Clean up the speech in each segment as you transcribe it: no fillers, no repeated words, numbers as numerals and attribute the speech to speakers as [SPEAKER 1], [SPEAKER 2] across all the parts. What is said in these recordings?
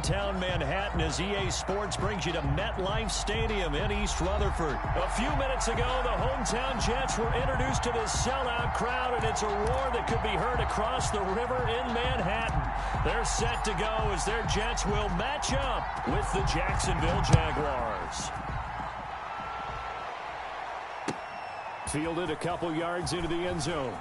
[SPEAKER 1] downtown Manhattan as EA Sports brings you to MetLife Stadium in East Rutherford. A few minutes ago, the hometown Jets were introduced to this sellout crowd, and it's a roar that could be heard across the river in Manhattan. They're set to go as their Jets will match up with the Jacksonville Jaguars. Fielded a couple yards into the end zone.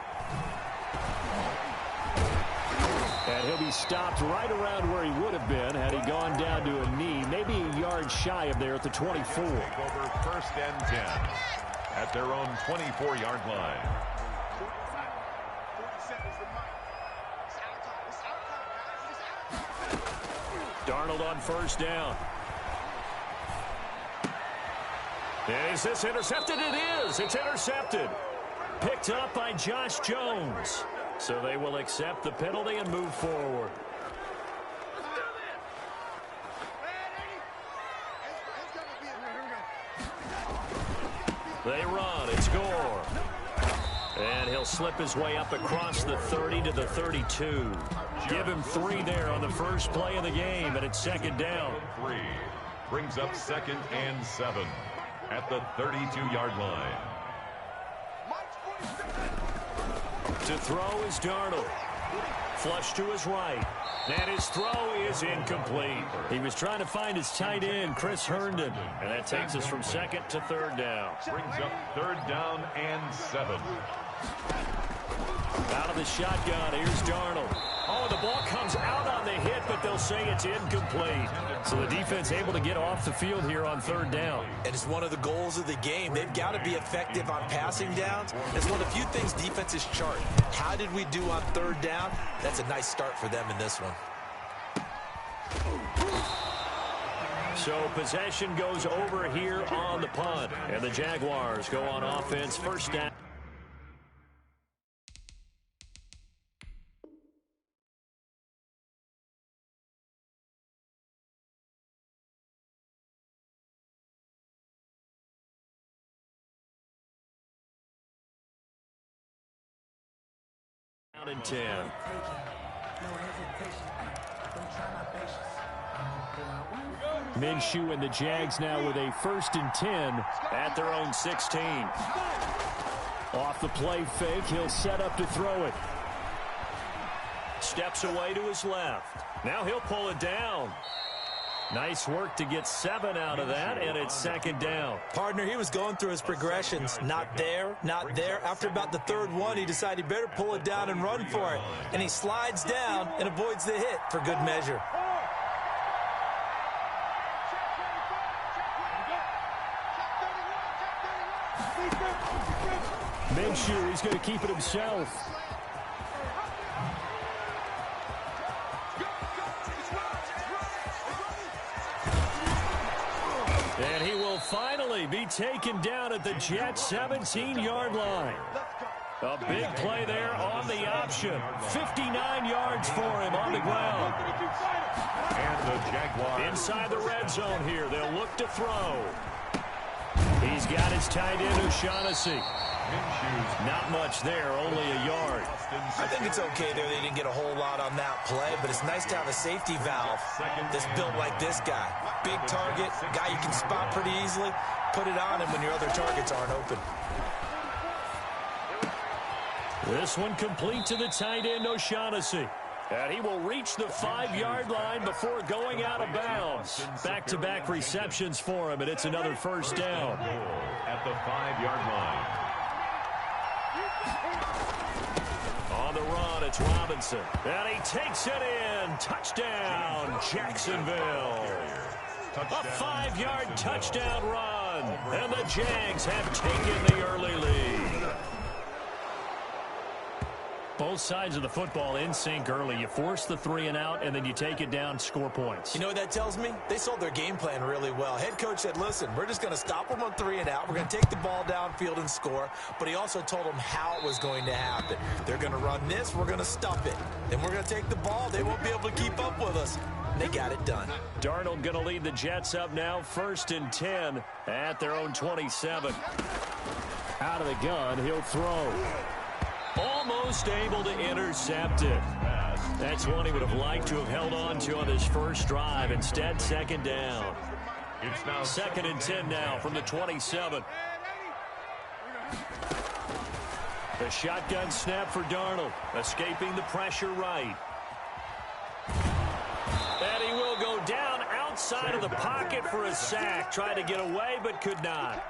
[SPEAKER 1] And he'll be stopped right around where he would have been had he gone down to a knee, maybe a yard shy of there at the 24.
[SPEAKER 2] Take over 1st and 10 at their own 24-yard line.
[SPEAKER 1] Darnold on 1st down. Is this intercepted? It is. It's intercepted. Picked up by Josh Jones. So they will accept the penalty and move forward. They run. It's Gore. And he'll slip his way up across the 30 to the 32. Give him 3 there on the first play of the game, and it's 2nd down.
[SPEAKER 2] 3 brings up 2nd and 7 at the 32-yard line.
[SPEAKER 1] To throw is Darnold. Flush to his right. And his throw is incomplete. He was trying to find his tight end, Chris Herndon. And that takes us from 2nd to 3rd down.
[SPEAKER 2] Brings up 3rd down and 7.
[SPEAKER 1] Out of the shotgun, here's Darnold. Oh, the ball comes out on the hit, but they'll say it's incomplete. So the defense able to get off the field here on 3rd down.
[SPEAKER 3] And it's one of the goals of the game. They've got to be effective on passing downs. It's one of the few things defenses chart. How did we do on 3rd down? That's a nice start for them in this one.
[SPEAKER 1] So possession goes over here on the punt. And the Jaguars go on offense 1st down. And 10. Minshew and the Jags now with a 1st and 10 at their own 16. Off the play fake, he'll set up to throw it. Steps away to his left. Now he'll pull it down. Nice work to get 7 out of that, and it's 2nd down.
[SPEAKER 3] Partner, he was going through his progressions. Not there, not there. After about the 3rd one, he decided he better pull it down and run for it. And he slides down and avoids the hit for good measure.
[SPEAKER 1] Minshew, he's going to keep it himself. And he will finally be taken down at the Jets' 17-yard line. A big play there on the option. 59 yards for him on the ground.
[SPEAKER 2] And the Jaguars
[SPEAKER 1] inside the red zone here. They'll look to throw. He's got his tight end, O'Shaughnessy. Not much there, only a yard.
[SPEAKER 3] I think it's okay there. They didn't get a whole lot on that play, but it's nice to have a safety valve that's built like this guy. Big target, guy you can spot pretty easily. Put it on him when your other targets aren't open.
[SPEAKER 1] This one complete to the tight end, O'Shaughnessy. And he will reach the 5-yard line before going out of bounds. Back-to-back receptions for him, and it's another 1st down.
[SPEAKER 2] At the 5-yard line.
[SPEAKER 1] On the run, it's Robinson. And he takes it in. Touchdown, Jacksonville. A 5-yard touchdown run. And the Jags have taken the early lead. Both sides of the football in sync early. You force the 3 and out, and then you take it down, score points.
[SPEAKER 3] You know what that tells me? They sold their game plan really well. Head coach said, listen, we're just going to stop them on 3 and out. We're going to take the ball downfield and score. But he also told them how it was going to happen. They're going to run this. We're going to stop it. Then we're going to take the ball. They won't be able to keep up with us. And they got it done.
[SPEAKER 1] Darnold going to lead the Jets up now, 1st and 10 at their own 27. Out of the gun, he'll throw. Almost able to intercept it. That's one he would have liked to have held on to on his first drive. Instead, second down.
[SPEAKER 2] It's now
[SPEAKER 1] Second and 10 now from the 27. The shotgun snap for Darnold, escaping the pressure right. And he will go down outside of the pocket for a sack. Tried to get away, but could not.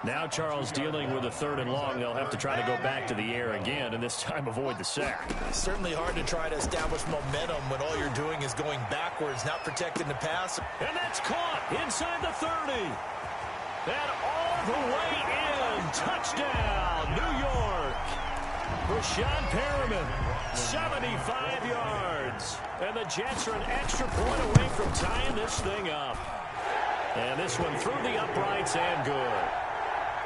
[SPEAKER 1] Now Charles dealing with a 3rd and long. They'll have to try to go back to the air again, and this time avoid the sack.
[SPEAKER 3] Certainly hard to try to establish momentum when all you're doing is going backwards, not protecting the pass.
[SPEAKER 1] And that's caught inside the 30. And all the way in. Touchdown, New York. Rashawn Perriman, 75 yards. And the Jets are an extra point away from tying this thing up. And this one through the uprights and good.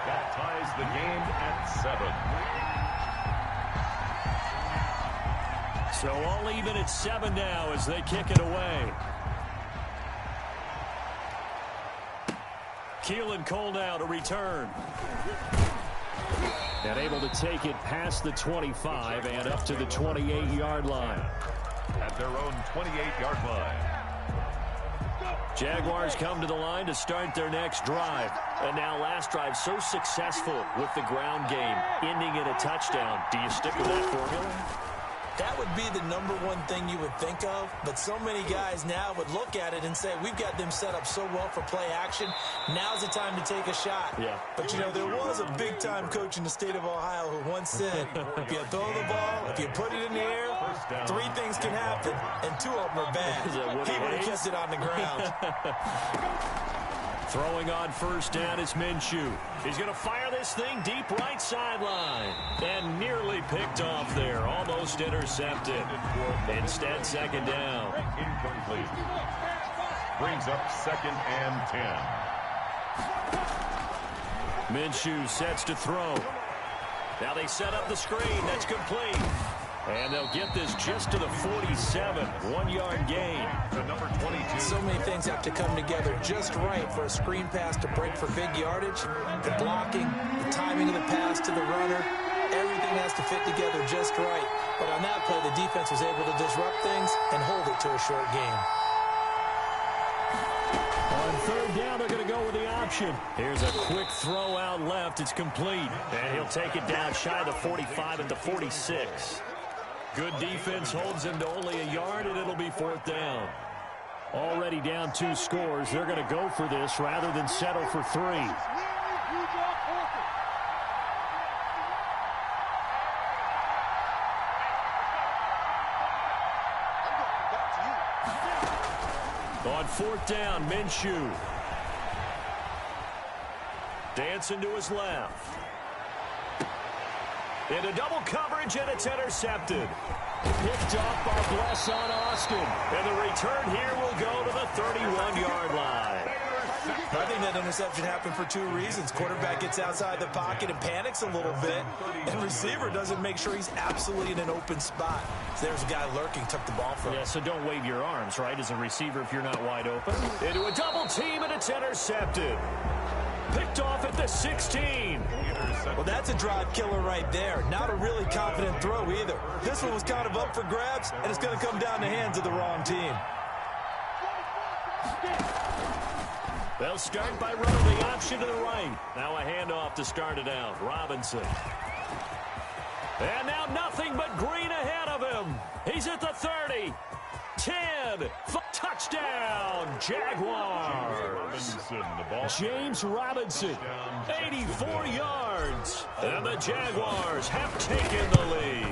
[SPEAKER 2] That ties the game at 7.
[SPEAKER 1] So all even at 7 now as they kick it away. Keelan Cole now to return. And able to take it past the 25 and up to the 28-yard line.
[SPEAKER 2] At their own 28-yard line.
[SPEAKER 1] Jaguars come to the line to start their next drive. And now last drive so successful with the ground game, ending in a touchdown. Do you stick with that formula?
[SPEAKER 3] That would be the number one thing you would think of, but so many guys now would look at it and say, we've got them set up so well for play action. Now's the time to take a shot.
[SPEAKER 1] Yeah.
[SPEAKER 3] But, you know, there was a big-time coach in the state of Ohio who once said, if you throw the ball, if you put it in the air, 3 things can happen, and 2 of them are bad. He would have kept it on the ground.
[SPEAKER 1] Throwing on first down is Minshew. He's going to fire this thing deep right sideline. And nearly picked off there. Almost intercepted. Instead, second down.
[SPEAKER 2] Incomplete. Brings up 2nd and 10.
[SPEAKER 1] Minshew sets to throw. Now they set up the screen. That's complete. And they'll get this just to the 47. 1-yard gain.
[SPEAKER 2] The number 22.
[SPEAKER 3] So many things have to come together just right for a screen pass to break for big yardage. The blocking, the timing of the pass to the runner, everything has to fit together just right. But on that play, the defense was able to disrupt things and hold it to a short game.
[SPEAKER 1] On 3rd down, they're going to go with the option. Here's a quick throw out left. It's complete. And he'll take it down shy of the 45 at the 46. Good defense holds him to only a yard, and it'll be 4th down. Already down 2 scores. They're going to go for this rather than settle for 3. On 4th down, Minshew. Dancing to his left. Into double coverage, and it's intercepted. Picked off by Bless on Austin. And the return here will go to the 31-yard line.
[SPEAKER 3] I think that interception happened for 2 reasons. Quarterback gets outside the pocket and panics a little bit. And receiver doesn't make sure he's absolutely in an open spot. So there's a guy lurking, took the ball from him.
[SPEAKER 1] Yeah, so don't wave your arms, right, as a receiver if you're not wide open. Into a double team, and it's intercepted. Picked off at the 16.
[SPEAKER 3] Well, that's a drive killer right there. Not a really confident throw either. This one was kind of up for grabs, and it's going to come down the hands of the wrong team.
[SPEAKER 1] They'll start by running the option to the right. Now a handoff to start it out. Robinson. And now nothing but green ahead of him. He's at the 30. 10. Touchdown, Jaguars. James Robinson, 84 yards. And the Jaguars have taken the lead.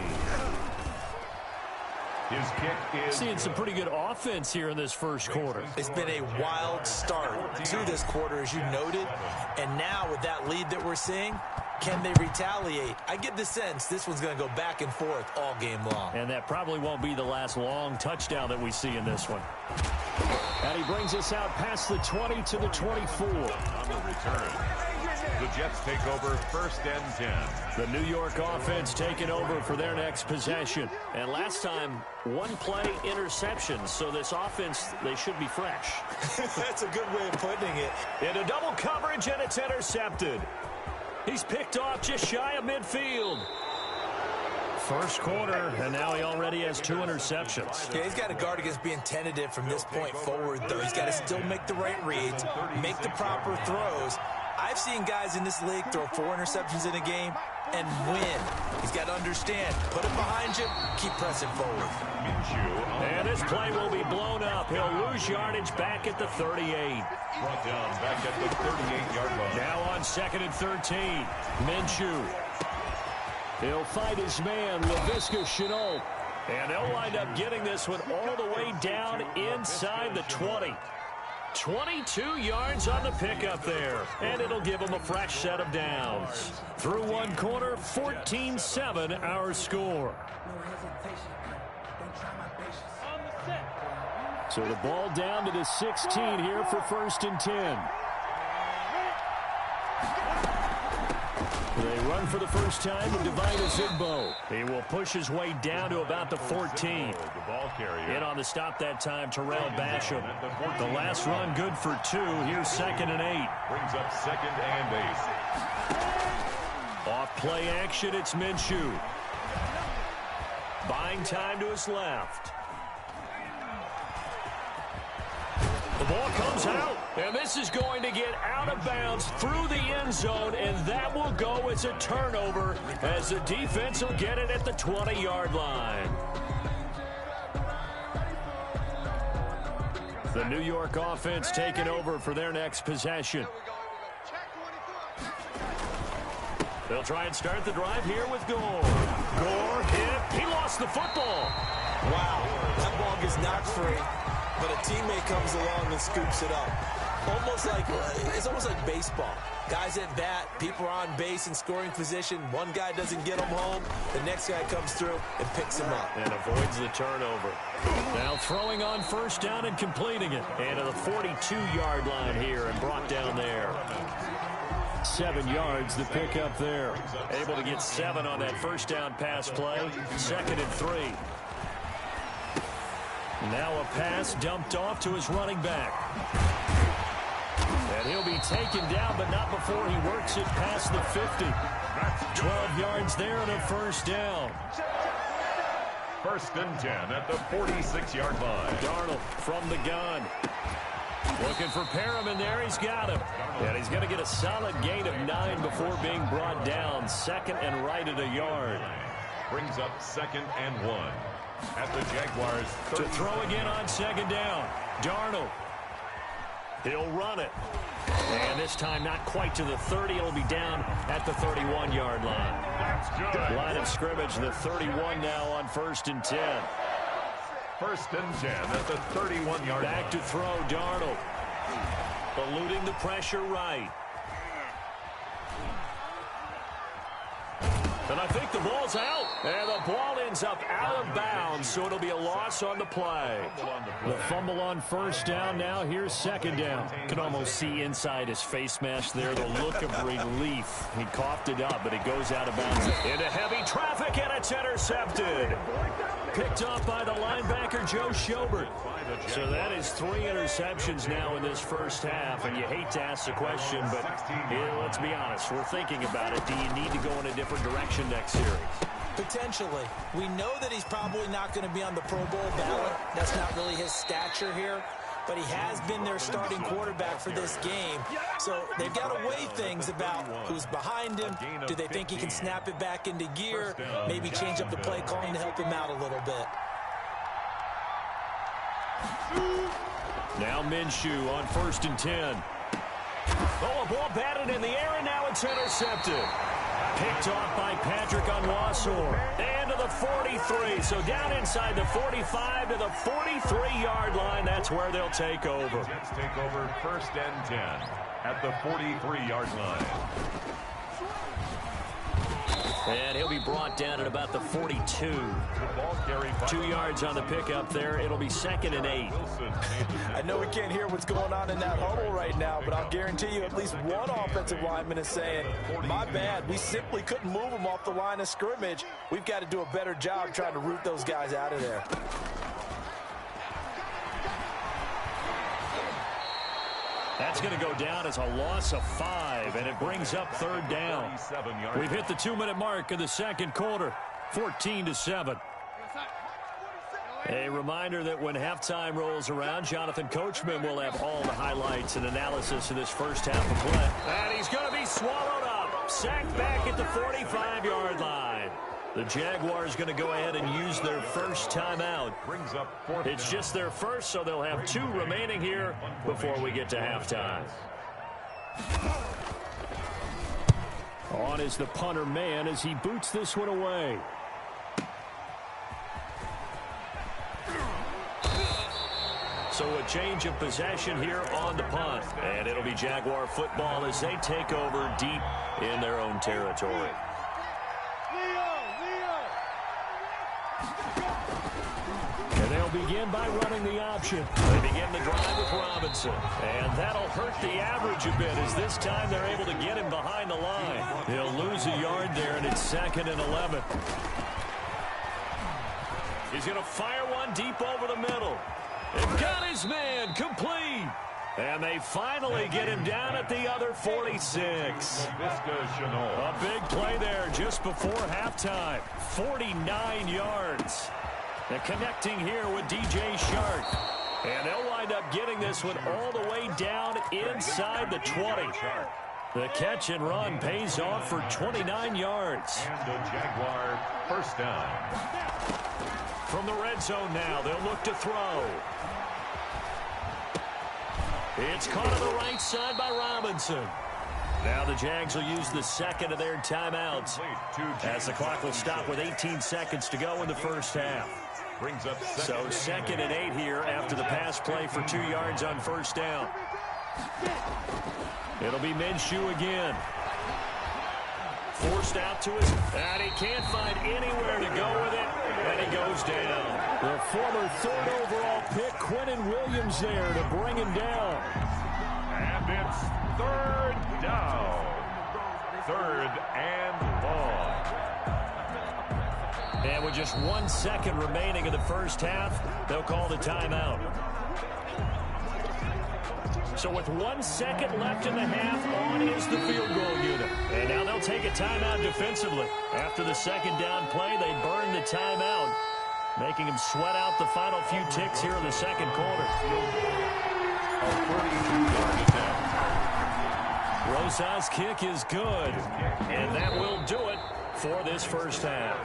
[SPEAKER 2] His kick is
[SPEAKER 1] seeing some pretty good offense here in this first quarter.
[SPEAKER 3] It's been a wild start to this quarter, as you noted. And now with that lead that we're seeing, can they retaliate? I get the sense this one's going to go back and forth all game long.
[SPEAKER 1] And that probably won't be the last long touchdown that we see in this one. And he brings us out past the 20 to the 24.
[SPEAKER 2] On the return, the Jets take over 1st and 10.
[SPEAKER 1] The New York offense taking over for their next possession. And last time, 1 play interception. So this offense, they should be fresh.
[SPEAKER 3] That's a good way of putting it.
[SPEAKER 1] Into double coverage, and it's intercepted. He's picked off just shy of midfield. First quarter, and now he already has 2 interceptions.
[SPEAKER 3] Yeah, he's got to guard against being tentative from this point forward, though. He's got to still make the right reads, make the proper throws. I've seen guys in this league throw 4 interceptions in a game and win. He's got to understand, put it behind you, keep pressing forward.
[SPEAKER 1] And this play will be blown up. He'll lose yardage back at the 38.
[SPEAKER 2] Brought down back at the 38-yard line.
[SPEAKER 1] Now on 2nd and 13. Minshew. He'll fight his man, Laviska Shenault. And they'll wind up getting this one all the way down inside the 20. 22 yards on the pickup there. And it'll give him a fresh set of downs. Through one quarter, 14-7 our score. So the ball down to the 16 here for 1st and 10. They run for the first time with Divine Zigbo. He will push his way down to about the 14. In on the stop that time, Terrell Basham. The last run good for 2. Here's 2nd and 8.
[SPEAKER 2] Brings up 2nd and 8.
[SPEAKER 1] Off play action, it's Minshew. Buying time to his left. The ball comes out, and this is going to get out of bounds through the end zone, and that will go as a turnover as the defense will get it at the 20-yard line. The New York offense taking over for their next possession. They'll try and start the drive here with Gore. Gore hit. He lost the football.
[SPEAKER 3] Wow, that ball gets knocked free. But a teammate comes along and scoops it up. It's almost like baseball. Guys at bat, people are on base in scoring position. One guy doesn't get him home. The next guy comes through and picks him up.
[SPEAKER 1] And avoids the turnover. Now throwing on 1st down and completing it. And to the 42-yard line here and brought down there. 7 yards the pick up there. Able to get 7 on that 1st down pass play. 2nd and 3. Now a pass dumped off to his running back. And he'll be taken down, but not before he works it past the 50. 12 yards there and a 1st down.
[SPEAKER 2] 1st and 10 at the 46-yard line.
[SPEAKER 1] Darnold from the gun. Looking for Perriman there. He's got him. And he's going to get a solid gain of 9 before being brought down. 2nd and right at a yard.
[SPEAKER 2] Brings up 2nd and 1. At the Jaguars' 30.
[SPEAKER 1] To throw again on 2nd down. Darnold. He'll run it. And this time not quite to the 30. It'll be down at the 31-yard line. Line of scrimmage, the 31 now on 1st and 10.
[SPEAKER 2] 1st and 10 at the 31-yard line.
[SPEAKER 1] Back to throw, Darnold. Eluding the pressure right. And I think the ball's out. And the ball ends up out of bounds, so it'll be a loss on the play. The fumble on 1st down. Now here's 2nd down. Can almost see inside his face mask there the look of relief. He coughed it up, but it goes out of bounds. Into heavy traffic, and it's intercepted. Picked off by the linebacker, Joe Schobert. So that is 3 interceptions now in this 1st half, and you hate to ask the question, but let's be honest, we're thinking about it. Do you need to go in a different direction next series?
[SPEAKER 3] Potentially. We know that he's probably not going to be on the Pro Bowl ballot. That's not really his stature here. But he has been their starting quarterback for this game. So they've got to weigh things about who's behind him. Do they think he can snap it back into gear? Maybe change up the play calling to help him out a little bit.
[SPEAKER 1] Now Minshew on 1st and 10. Oh, a ball batted in the air, and now it's intercepted. Picked off by Patrick Onwuasor. And to the 43. So down inside the 45 to the 43-yard line. That's where they'll take over.
[SPEAKER 2] Jets take over 1st and 10 at the 43-yard line.
[SPEAKER 1] And he'll be brought down at about the 42. 2 yards on the pickup there. It'll be 2nd and 8.
[SPEAKER 3] I know we can't hear what's going on in that huddle right now, but I'll guarantee you at least one offensive lineman is saying, my bad, we simply couldn't move them off the line of scrimmage. We've got to do a better job trying to root those guys out of there.
[SPEAKER 1] That's going to go down as a loss of 5, and it brings up 3rd down. We've hit the 2-minute mark of the 2nd quarter. 14-7. A reminder that when halftime rolls around, Jonathan Coachman will have all the highlights and analysis of this first half of play. And he's going to be swallowed up. Sacked back at the 45-yard line. The Jaguars going to go ahead and use their first timeout.
[SPEAKER 2] Brings up fourth
[SPEAKER 1] It's
[SPEAKER 2] down.
[SPEAKER 1] just their first, so they'll have 2 remaining here before we get to halftime. On is the punter man as he boots this one away. So a change of possession here on the punt. And it'll be Jaguar football as they take over deep in their own territory. And they'll begin by running the option. They begin the drive with Robinson. And that'll hurt the average a bit as this time they're able to get him behind the line. He'll lose a yard there, and it's 2nd and 11. He's going to fire one deep over the middle. They've got his man complete. And they finally get him down at the other 46. A big play there just before halftime. 49 yards. And connecting here with DJ Shark. And they'll wind up getting this one all the way down inside the 20. The catch and run pays off for 29 yards.
[SPEAKER 2] And the Jaguar first down.
[SPEAKER 1] From the red zone now, they'll look to throw. It's caught on the right side by Robinson. Now the Jags will use the second of their timeouts as the clock will stop with 18 seconds to go in the first half.
[SPEAKER 2] Brings up
[SPEAKER 1] So 2nd and 8 here after the pass play for 2 yards on first down. It'll be Minshew again. Forced out to his, and he can't find anywhere to go with it, and he goes down. The former 3rd overall pick, Quentin Williams, there to bring him down.
[SPEAKER 2] And it's 3rd down. 3rd and long.
[SPEAKER 1] And with just 1 second remaining in the first half, they'll call the timeout. So with 1 second left in the half, on is the field goal unit. And now they'll take a timeout defensively. After the second down play, they burn the timeout, making him sweat out the final few ticks here in the second quarter.
[SPEAKER 2] A 42-yard attempt.
[SPEAKER 1] Rosas' kick is good, and that will do it for this first half.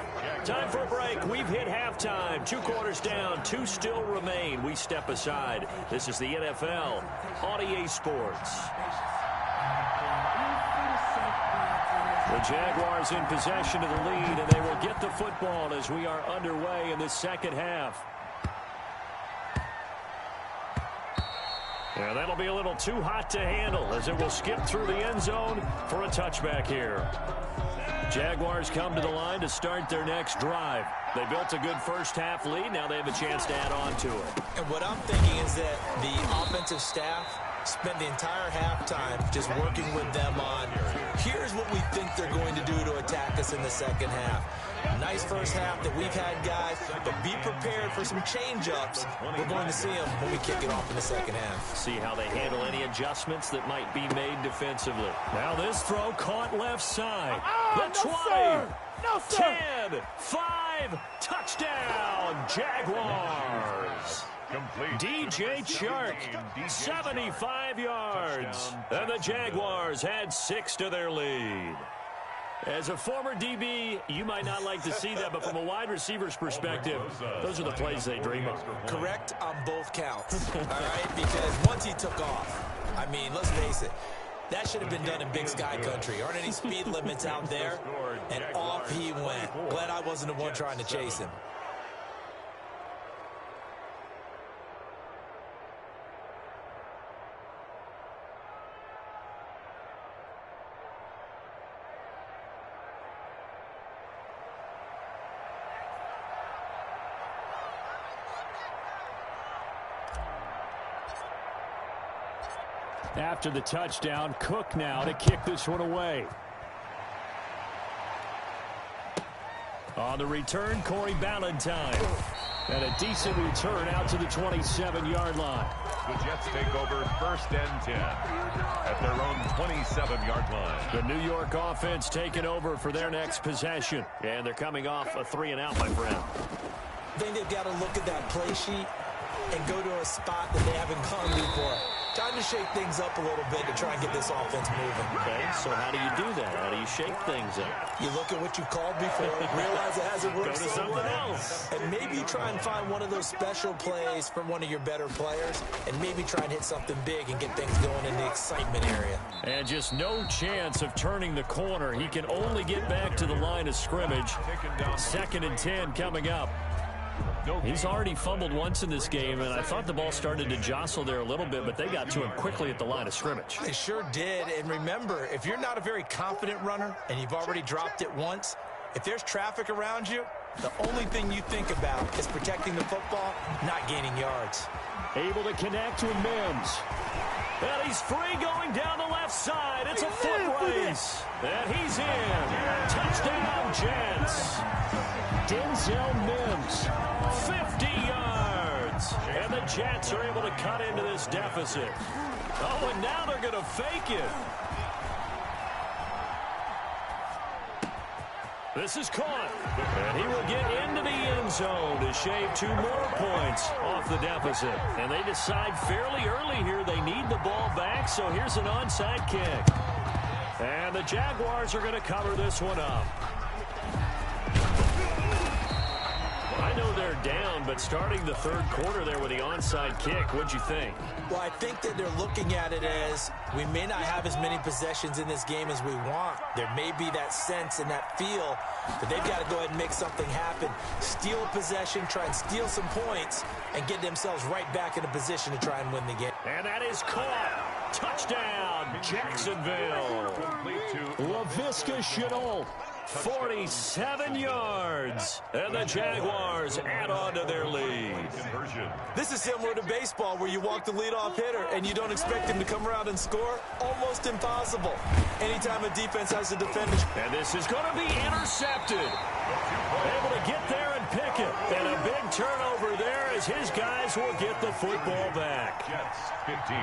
[SPEAKER 1] Time for a break. We've hit halftime. 2 quarters down. 2 still remain. We step aside. This is the NFL on EA Sports. The Jaguars in possession of the lead, and they will get the football as we are underway in the second half. And that'll be a little too hot to handle as it will skip through the end zone for a touchback here. Jaguars come to the line to start their next drive. They built a good first half lead. Now they have a chance to add on to it.
[SPEAKER 3] And what I'm thinking is that the offensive staff spent the entire halftime just working with them on, here's what we think they're going to do to attack us in the second half. Nice first half that we've had, guys, but be prepared for some change-ups. We're going to see them when we kick it off in the second half.
[SPEAKER 1] See how they handle any adjustments that might be made defensively. Now this throw caught left side. The 20,
[SPEAKER 4] No, sir.
[SPEAKER 1] 10, 5, touchdown, Jaguars.
[SPEAKER 2] Complete.
[SPEAKER 1] DJ Chark, 75 yards. And the Jaguars had 6 to their lead. As a former DB, you might not like to see that, but from a wide receiver's perspective, those are the plays they dream of.
[SPEAKER 3] Correct on both counts, all right? Because once he took off, I mean, let's face it, that should have been done in Big Sky Country. Aren't any speed limits out there? And off he went. Glad I wasn't the one trying to chase him.
[SPEAKER 1] After the touchdown, Cook now to kick this one away. On the return, Corey Ballantyne. And a decent return out to the 27-yard line.
[SPEAKER 2] The Jets take over 1st and 10 at their own 27-yard line.
[SPEAKER 1] The New York offense taking over for their next possession. And they're coming off a 3-and-out, my friend.
[SPEAKER 3] I think they've got to look at that play sheet and go to a spot that they haven't gone before. Time to shake things up a little bit to try and get this offense moving.
[SPEAKER 1] Okay, so how do you do that? How do you shake things up?
[SPEAKER 3] You look at what you called before, realize it hasn't worked
[SPEAKER 1] Go to something else.
[SPEAKER 3] and maybe try and find one of those special plays from one of your better players, and maybe try and hit something big and get things going in the excitement area.
[SPEAKER 1] And just no chance of turning the corner. He can only get back to the line of scrimmage. 2nd and 10 coming up. He's already fumbled once in this game, and I thought the ball started to jostle there a little bit, but they got to him quickly at the line of scrimmage.
[SPEAKER 3] They sure did. And remember, if you're not a very confident runner and you've already dropped it once, if there's traffic around you, the only thing you think about is protecting the football, not gaining yards.
[SPEAKER 1] Able to connect with Mims. And he's free going down the left side. It's a foot race. And he's in. Touchdown, Jets. Denzel Mims, 50 yards. And the Jets are able to cut into this deficit. Oh, and now they're going to fake it. This is caught. And he will get into the end zone to shave 2 more points off the deficit. And they decide fairly early here they need the ball back, so here's an onside kick. And the Jaguars are going to cover this one up. I know they're down, but starting the 3rd quarter there with the onside kick, what'd you think?
[SPEAKER 3] Well, I think that they're looking at it as we may not have as many possessions in this game as we want. There may be that sense and that feel that they've got to go ahead and make something happen. Steal a possession, try and steal some points, and get themselves right back in a position to try and win the game.
[SPEAKER 1] And that is caught. Touchdown, Jacksonville. Laviska Shenault. 47 yards, and the Jaguars add on to their lead.
[SPEAKER 3] This is similar to baseball where you walk the leadoff hitter and you don't expect him to come around and score. Almost impossible. Anytime a defense has a defender.
[SPEAKER 1] And this is going to be intercepted. Able to get there and pick it. And a big turnover there as his guys will get the football back.
[SPEAKER 2] Jets 15.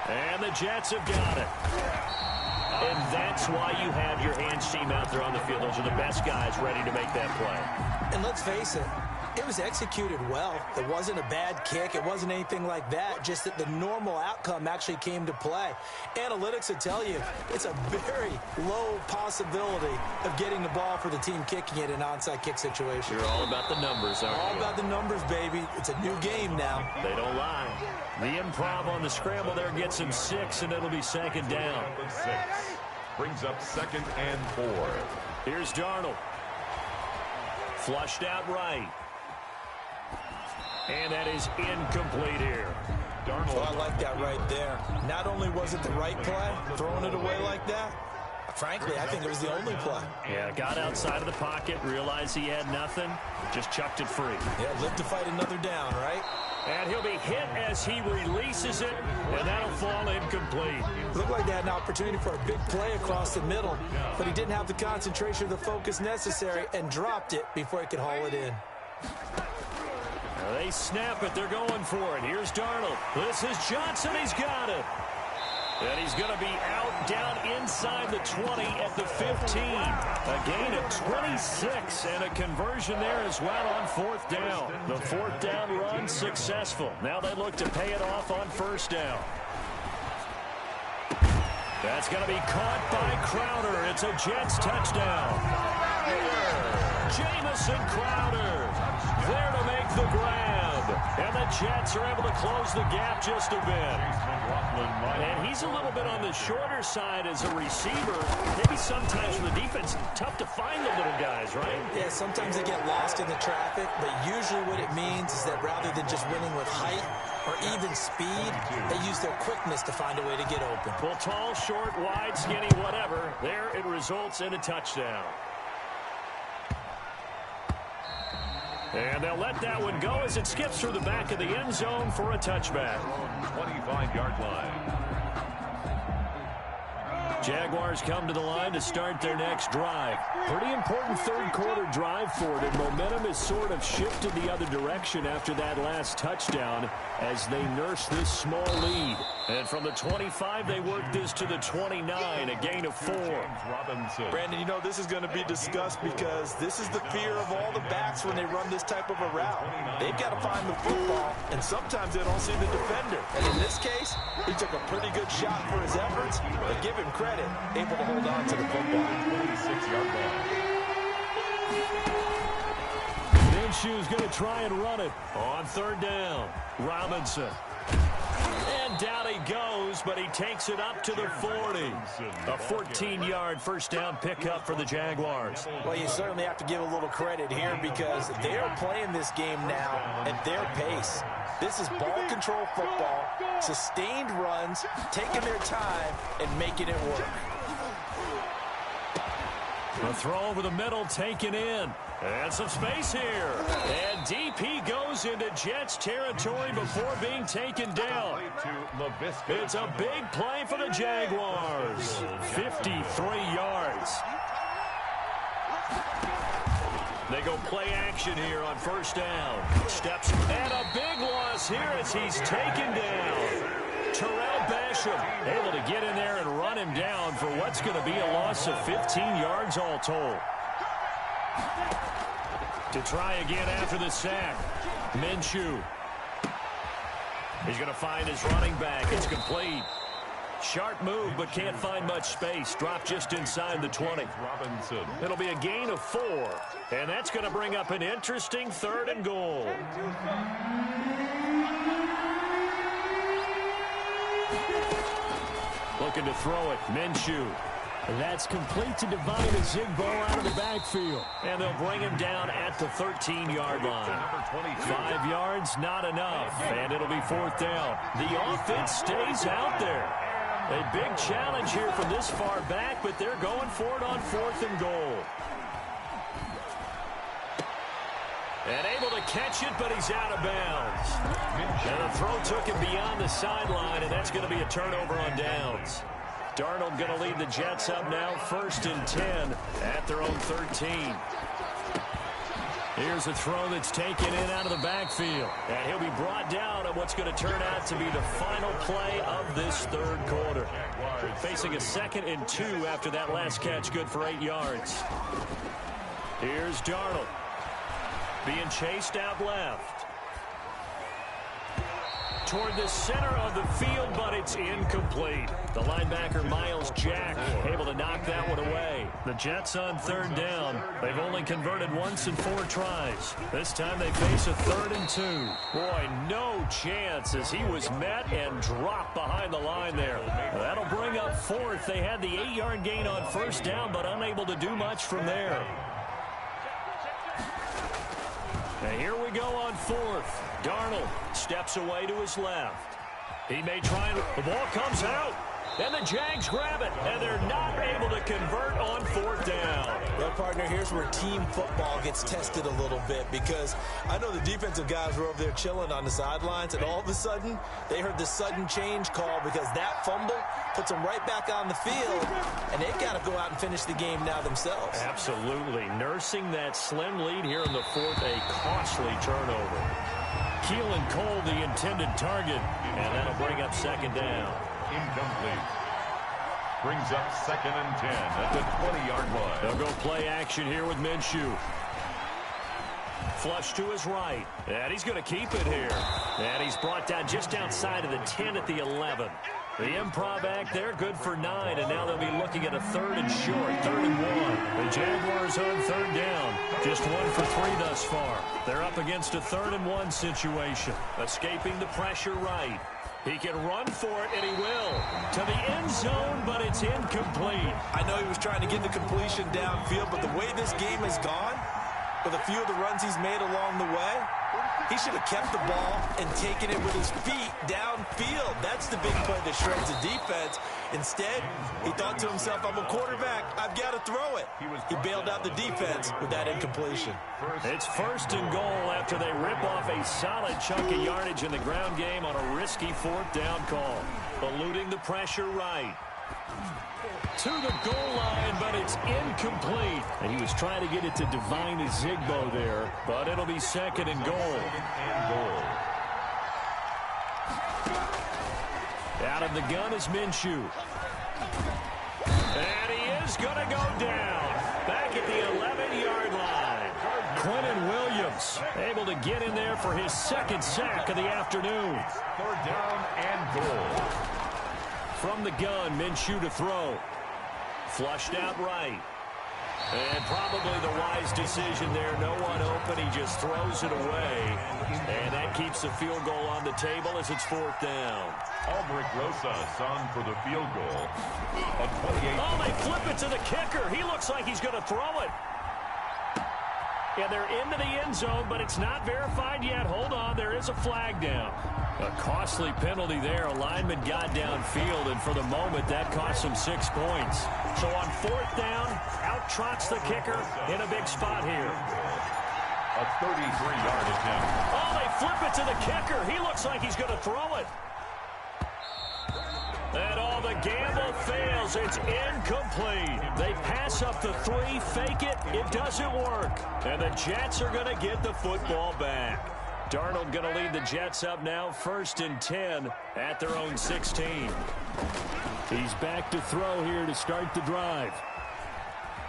[SPEAKER 1] And the Jets have got it. And that's why you have your hands team out there on the field. Those are the best guys ready to make that play.
[SPEAKER 3] And let's face it, it was executed well. It wasn't a bad kick. It wasn't anything like that. Just that the normal outcome actually came to play. Analytics will tell you it's a very low possibility of getting the ball for the team kicking it in an onside kick situation.
[SPEAKER 1] You're all about the numbers, aren't you?
[SPEAKER 3] All about the numbers, baby. It's a new game now.
[SPEAKER 1] They don't lie. The improv on the scramble there gets him 6, and it'll be 2nd down.
[SPEAKER 2] 6 brings up 2nd and 4.
[SPEAKER 1] Here's Darnold. Flushed out right. And that is incomplete here.
[SPEAKER 2] Darnold.
[SPEAKER 3] Oh, I like that right there. Not only was it the right play, throwing it away like that, frankly, I think it was the only play.
[SPEAKER 1] Yeah, got outside of the pocket, realized he had nothing, just chucked it free.
[SPEAKER 3] Yeah, live to fight another down, right?
[SPEAKER 1] And he'll be hit as he releases it, and that'll fall incomplete.
[SPEAKER 3] Looked like they had an opportunity for a big play across the middle, but he didn't have the concentration or the focus necessary and dropped it before he could haul it in.
[SPEAKER 1] Now they snap it. They're going for it. Here's Darnold. This is Johnson. He's got it. And he's going to be out down inside the 20 at the 15. A gain of 26 and a conversion there as well on 4th down. The 4th down run successful. Now they look to pay it off on 1st down. That's going to be caught by Crowder. It's a Jets touchdown. Jamison Crowder there to make the grab. And the Jets are able to close the gap just a bit. And he's a little bit on the shorter side as a receiver. Maybe sometimes for the defense, tough to find the little guys, right?
[SPEAKER 3] Yeah, sometimes they get lost in the traffic, but usually what it means is that rather than just winning with height or even speed, they use their quickness to find a way to get open.
[SPEAKER 1] Well, tall, short, wide, skinny, whatever. There it results in a touchdown. And they'll let that one go as it skips through the back of the end zone for a touchback.
[SPEAKER 2] 25-yard line.
[SPEAKER 1] Jaguars come to the line to start their next drive. Pretty important third quarter drive for them. Momentum has sort of shifted the other direction after that last touchdown as they nurse this small lead. And from the 25, they work this to the 29, a gain of 4.
[SPEAKER 3] Brandon, you know this is going to be discussed because this is the fear of all the backs when they run this type of a route. They've got to find the football, and sometimes they don't see the defender. And in this case, he took a pretty good shot for his efforts, but give him credit, able to hold on to the football.
[SPEAKER 2] 26-yard line.
[SPEAKER 1] Minshew's going to try and run it on third down. Robinson. And down he goes, but he takes it up to the 40. A 14-yard first down pickup for the Jaguars.
[SPEAKER 3] Well, you certainly have to give a little credit here because they are playing this game now at their pace. This is ball control football, sustained runs, taking their time, and making it work.
[SPEAKER 1] A throw over the middle taken in. And some space here. And deep he goes into Jets territory before being taken down. It's a big play for the Jaguars. 53 yards. They go play action here on first down. Steps and a big loss here as he's taken down. Terrell Basham able to get in there and run him down for what's going to be a loss of 15 yards all told. To try again after the sack. Minshew. He's going to find his running back. It's complete. Sharp move, but can't find much space. Dropped just inside the 20.
[SPEAKER 2] Robinson.
[SPEAKER 1] It'll be a gain of 4. And that's going to bring up an interesting third and goal. Looking to throw it. Minshew. That's complete to Divine Azigbo out of the backfield. And they'll bring him down at the 13-yard line. 5 yards, not enough. And it'll be fourth down. The offense stays out there. A big challenge here from this far back, but they're going for it on fourth and goal. And able to catch it, but he's out of bounds. And the throw took him beyond the sideline, and that's going to be a turnover on downs. Darnold going to lead the Jets up now, 1st and 10 at their own 13. Here's a throw that's taken in out of the backfield. And he'll be brought down on what's going to turn out to be the final play of this third quarter. Facing a 2nd and 2 after that last catch, good for 8 yards. Here's Darnold. Being chased out left. Toward the center of the field, but it's incomplete. The linebacker, Miles Jack, able to knock that one away. The Jets on third down. They've only converted once in 4 tries. This time they face a 3rd and 2. Boy, no chance as he was met and dropped behind the line there. That'll bring up 4th. They had the 8-yard gain on first down, but unable to do much from there. And here we go on 4th. Darnold steps away to his left. He may try and the ball comes out. And the Jags grab it. And they're not able to convert on 4th down.
[SPEAKER 3] Well, partner, here's where team football gets tested a little bit because I know the defensive guys were over there chilling on the sidelines, and all of a sudden they heard the sudden change call because that fumble puts them right back on the field, and they've got to go out and finish the game now themselves.
[SPEAKER 1] Absolutely. Nursing that slim lead here in the 4th, a costly turnover. Keelan Cole, the intended target, and that'll bring up 2nd down.
[SPEAKER 2] Incomplete. Brings up 2nd and 10 at the 20-yard line.
[SPEAKER 1] They'll go play action here with Minshew. Flush to his right. And he's going to keep it here. And he's brought down just outside of the 10 at the 11. The improv act there, good for 9. And now they'll be looking at a 3rd and short, 3rd and 1. The Jaguars on 3rd down. Just 1 for 3 thus far. They're up against a 3rd and 1 situation. Escaping the pressure right. He can run for it, and he will. To the end zone, but it's incomplete.
[SPEAKER 3] I know he was trying to get the completion downfield, but the way this game has gone, with a few of the runs he's made along the way, he should have kept the ball and taken it with his feet downfield. That's the big play that shreds the defense. Instead, he thought to himself, I'm a quarterback. I've got to throw it. He bailed out the defense with that incompletion.
[SPEAKER 1] It's 1st and goal after they rip off a solid chunk of yardage in the ground game on a risky 4th down call. Eluding the pressure right. To the goal line, but it's incomplete. And he was trying to get it to Divine Zigbo there, but it'll be second and goal. Out of the gun is Minshew. And he is going to go down. Back at the 11-yard line. Quentin Williams able to get in there for his second sack of the afternoon.
[SPEAKER 2] Third down and goal.
[SPEAKER 1] From the gun, Minshew to throw. Flushed out right. And probably the wise decision there. No one open. He just throws it away. And that keeps the field goal on the table as it's fourth down.
[SPEAKER 2] Albrecht Rosas on for the field goal. A 28.
[SPEAKER 1] Oh, they flip it to the kicker. He looks like he's going to throw it. And they're into the end zone, but it's not verified yet. Hold on, there is a flag down. A costly penalty there. A lineman got downfield, and for the moment, that cost him 6 points. So on fourth down, out trots the kicker in a big spot here.
[SPEAKER 2] A 33-yard attempt.
[SPEAKER 1] Oh, they flip it to the kicker. He looks like he's going to throw it. And all the gamble fails. It's incomplete. They pass up the 3, fake it. It doesn't work. And the Jets are going to get the football back. Darnold going to lead the Jets up now, 1st and 10 at their own 16. He's back to throw here to start the drive.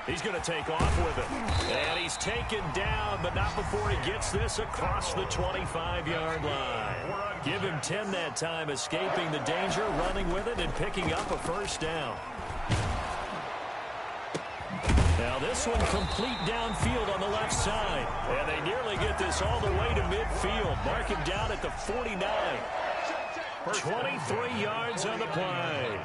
[SPEAKER 1] He's going to take off with it. And he's taken down, but not before he gets this across the 25-yard line. Give him 10 that time, escaping the danger, running with it, and picking up a first down. Now this one complete downfield on the left side. And they nearly get this all the way to midfield. Mark him down at the 49. 23 yards on the play.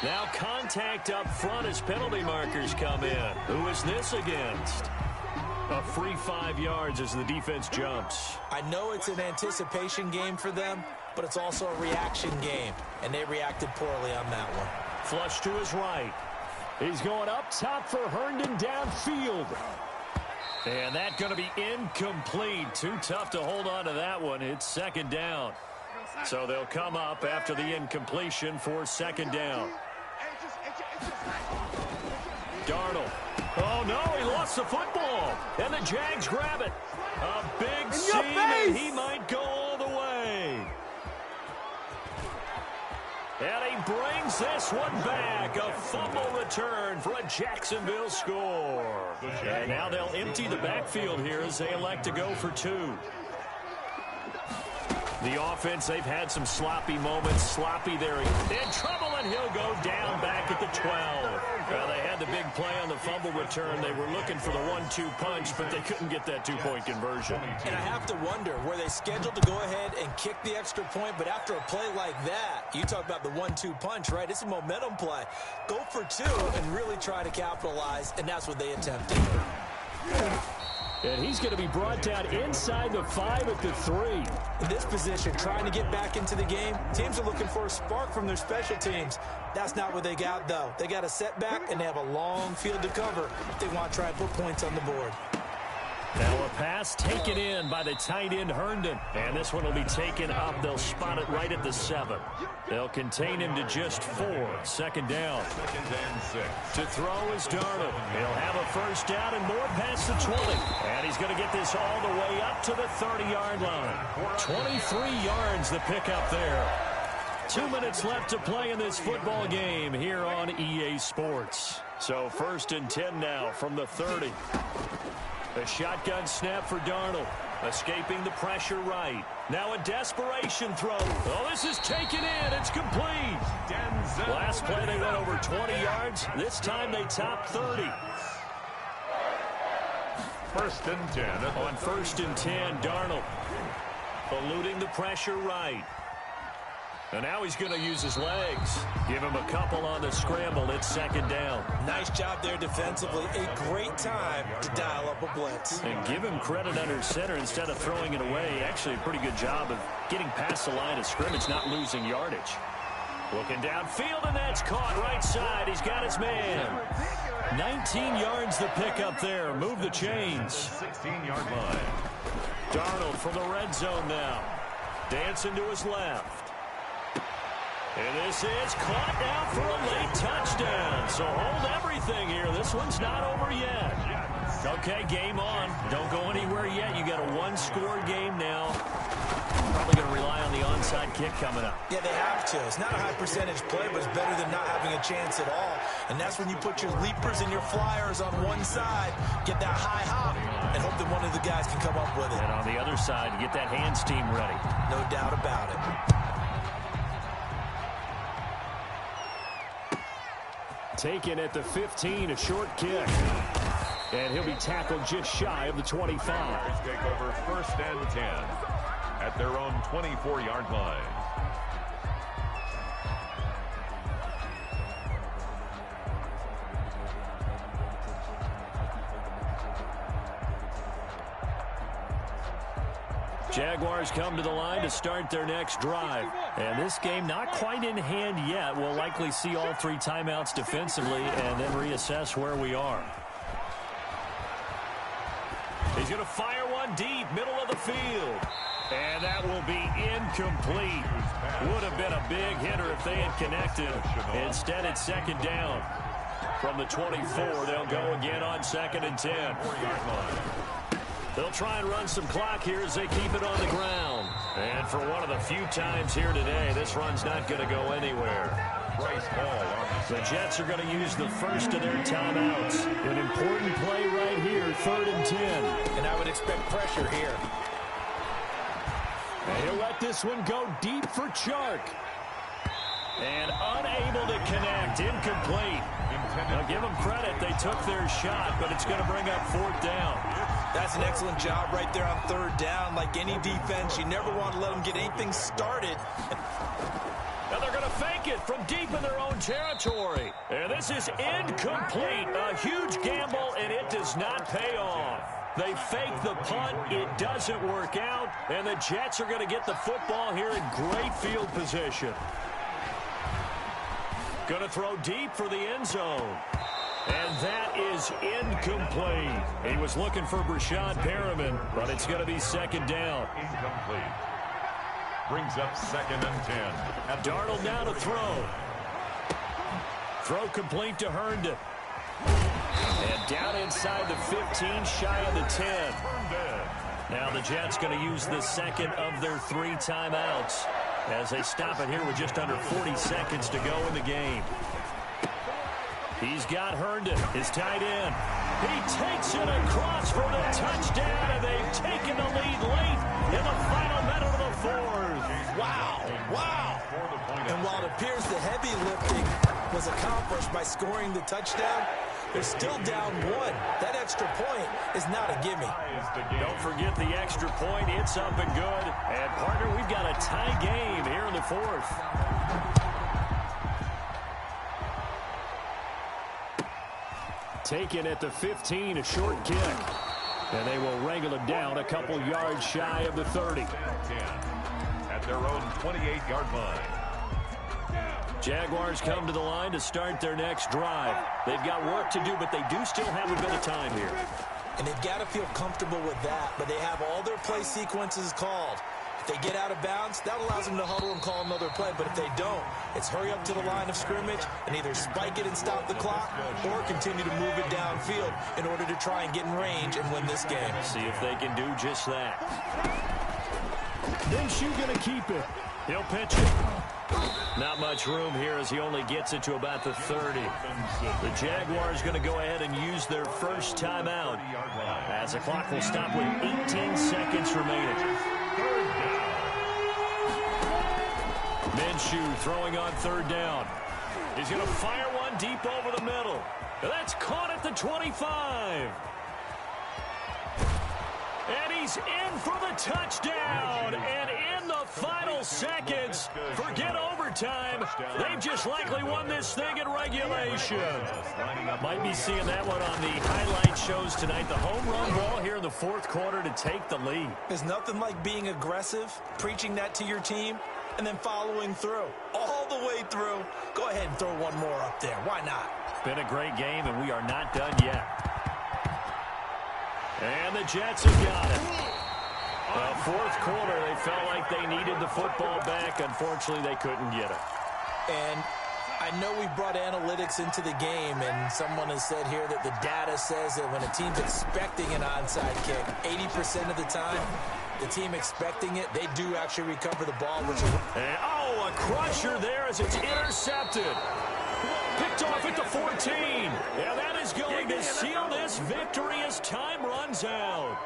[SPEAKER 1] Now contact up front as penalty markers come in. Who is this against? A free 5 yards as the defense jumps.
[SPEAKER 3] I know it's an anticipation game for them, but it's also a reaction game, and they reacted poorly on that one.
[SPEAKER 1] Flush to his right. He's going up top for Herndon downfield. And that's going to be incomplete. Too tough to hold on to that one. It's second down. So they'll come up after the incompletion for second down. Darnold. Oh, no, he lost the football. And the Jags grab it. A big seam, and he might go all the way. And he brings this one back. A fumble return for a Jacksonville score. And now they'll empty the backfield here as they elect to go for 2. The offense, they've had some sloppy moments. Sloppy there. In trouble, and he'll go down back at the 12. Well, they had the big play on the fumble return. They were looking for the 1-2 punch, but they couldn't get that 2-point conversion.
[SPEAKER 3] And I have to wonder, were they scheduled to go ahead and kick the extra point? But after a play like that, you talk about the 1-2 punch, right? It's a momentum play. Go for 2 and really try to capitalize, and that's what they attempted.
[SPEAKER 1] And he's going to be brought down inside the 5 at the 3.
[SPEAKER 3] In this position, trying to get back into the game, teams are looking for a spark from their special teams. That's not what they got, though. They got a setback, and they have a long field to cover if they want to try and put points on the board.
[SPEAKER 1] Now a pass taken in by the tight end Herndon. And this one will be taken up. They'll spot it right at the 7. They'll contain him to just 4. Second down.
[SPEAKER 2] 2nd and 6.
[SPEAKER 1] To throw is Darnold. He'll have a first down and more past the 20. And he's going to get this all the way up to the 30-yard line. 23 yards the pickup there. 2 minutes left to play in this football game here on EA Sports. So 1st and 10 now from the 30. A shotgun snap for Darnold. Escaping the pressure right. Now a desperation throw. Oh, this is taken in. It's complete. Last play they went over 20 yards. This time they top 30.
[SPEAKER 2] 1st and 10.
[SPEAKER 1] On 1st and 10, Darnold eluding the pressure right. And now he's going to use his legs. Give him a couple on the scramble. It's second down.
[SPEAKER 3] Nice job there defensively. A great time to dial up a blitz.
[SPEAKER 1] And give him credit under center instead of throwing it away. Actually a pretty good job of getting past the line of scrimmage, not losing yardage. Looking downfield, and that's caught right side. He's got his man. 19 yards the pickup there. Move the chains.
[SPEAKER 2] 16-yard line.
[SPEAKER 1] Darnold from the red zone now. Dancing to his left. And this is caught now for a late touchdown. So hold everything here. This one's not over yet. Okay, game on. Don't go anywhere yet. You got a one-score game now. Probably going to rely on the onside kick coming up.
[SPEAKER 3] Yeah, they have to. It's not a high percentage play, but it's better than not having a chance at all. And that's when you put your leapers and your flyers on one side, get that high hop, and hope that one of the guys can come up with it.
[SPEAKER 1] And on the other side, you get that hands team ready.
[SPEAKER 3] No doubt about it.
[SPEAKER 1] Taken at the 15, a short kick. And he'll be tackled just shy of the 25.
[SPEAKER 2] Take over 1st and 10 at their own 24-yard line.
[SPEAKER 1] Jaguars come to the line to start their next drive. And this game not quite in hand yet. We'll likely see all 3 timeouts defensively and then reassess where we are. He's going to fire one deep, middle of the field. And that will be incomplete. Would have been a big hitter if they had connected. Instead, it's 2nd down. From the 24, they'll go again on 2nd and 10. They'll try and run some clock here as they keep it on the ground. And for one of the few times here today, this run's not going to go anywhere. The Jets are going to use the first of their timeouts. An important play right here, 3rd and 10.
[SPEAKER 3] And I would expect pressure here.
[SPEAKER 1] And he'll let this one go deep for Chark. And unable to connect, incomplete. Now give them credit, they took their shot, but it's going to bring up 4th down.
[SPEAKER 3] That's an excellent job right there on 3rd down. Like any defense, you never want to let them get anything started.
[SPEAKER 1] Now they're going to fake it from deep in their own territory. And this is incomplete. A huge gamble, and it does not pay off. They fake the punt. It doesn't work out. And the Jets are going to get the football here in great field position. Going to throw deep for the end zone. And that is incomplete. He was looking for Brashad Perriman, but it's going to be 2nd down.
[SPEAKER 2] Incomplete. Brings up 2nd and 10.
[SPEAKER 1] Darnold now to throw. Throw complete to Herndon. And down inside the 15, shy of the 10. Now the Jets going to use the 2nd of their 3 timeouts as they stop it here with just under 40 seconds to go in the game. He's got Herndon, his tight end. He takes it across for the touchdown, and they've taken the lead late in the final minute of the 4th.
[SPEAKER 3] Wow, wow. And while it appears the heavy lifting was accomplished by scoring the touchdown, they're still down 1. That extra point is not a gimme.
[SPEAKER 1] Don't forget the extra point. It's up and good. And, partner, we've got a tie game here in the 4th. Taken at the 15, a short kick. And they will wrangle it down a couple yards shy of the 30.
[SPEAKER 2] At their own 28-yard line.
[SPEAKER 1] Jaguars come to the line to start their next drive. They've got work to do, but they do still have a bit of time here.
[SPEAKER 3] And they've got to feel comfortable with that, but they have all their play sequences called. If they get out of bounds, that allows them to huddle and call another play. But if they don't, it's hurry up to the line of scrimmage and either spike it and stop the clock or continue to move it downfield in order to try and get in range and win this game.
[SPEAKER 1] See if they can do just that. Minshew going to keep it. He'll pitch it. Not much room here as he only gets it to about the 30. The Jaguars going to go ahead and use their first timeout as the clock will stop with 18 seconds remaining. Minshew throwing on 3rd down. He's going to fire one deep over the middle. That's caught at the 25. And he's in for the touchdown. And in the final seconds, forget overtime. They've just likely won this thing in regulation. Might be seeing that one on the highlight shows tonight. The home run ball here in the 4th quarter to take the lead.
[SPEAKER 3] There's nothing like being aggressive, preaching that to your team, and then following through. All the way through. Go ahead and throw one more up there. Why not?
[SPEAKER 1] Been a great game, and we are not done yet. And the Jets have got it. 4th quarter, they felt like they needed the football back. Unfortunately, they couldn't get it.
[SPEAKER 3] And I know we brought analytics into the game, and someone has said here that the data says that when a team's expecting an onside kick, 80% of the time, the team expecting it, they do actually recover the ball.
[SPEAKER 1] And, a crusher there as it's intercepted. Picked off at the 14. Yeah, that is going to seal this victory as time runs out.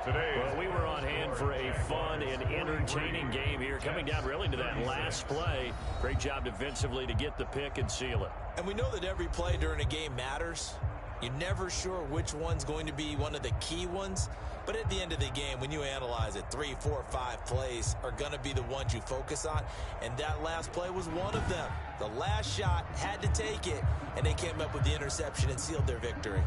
[SPEAKER 1] Well, we were on hand for a fun and entertaining game here, coming down really to that last play. Great job defensively to get the pick and seal it.
[SPEAKER 3] And we know that every play during a game matters. You're never sure which one's going to be one of the key ones. But at the end of the game, when you analyze it, 3, 4, 5 plays are going to be the ones you focus on. And that last play was one of them. The last shot had to take it, and they came up with the interception and sealed their victory.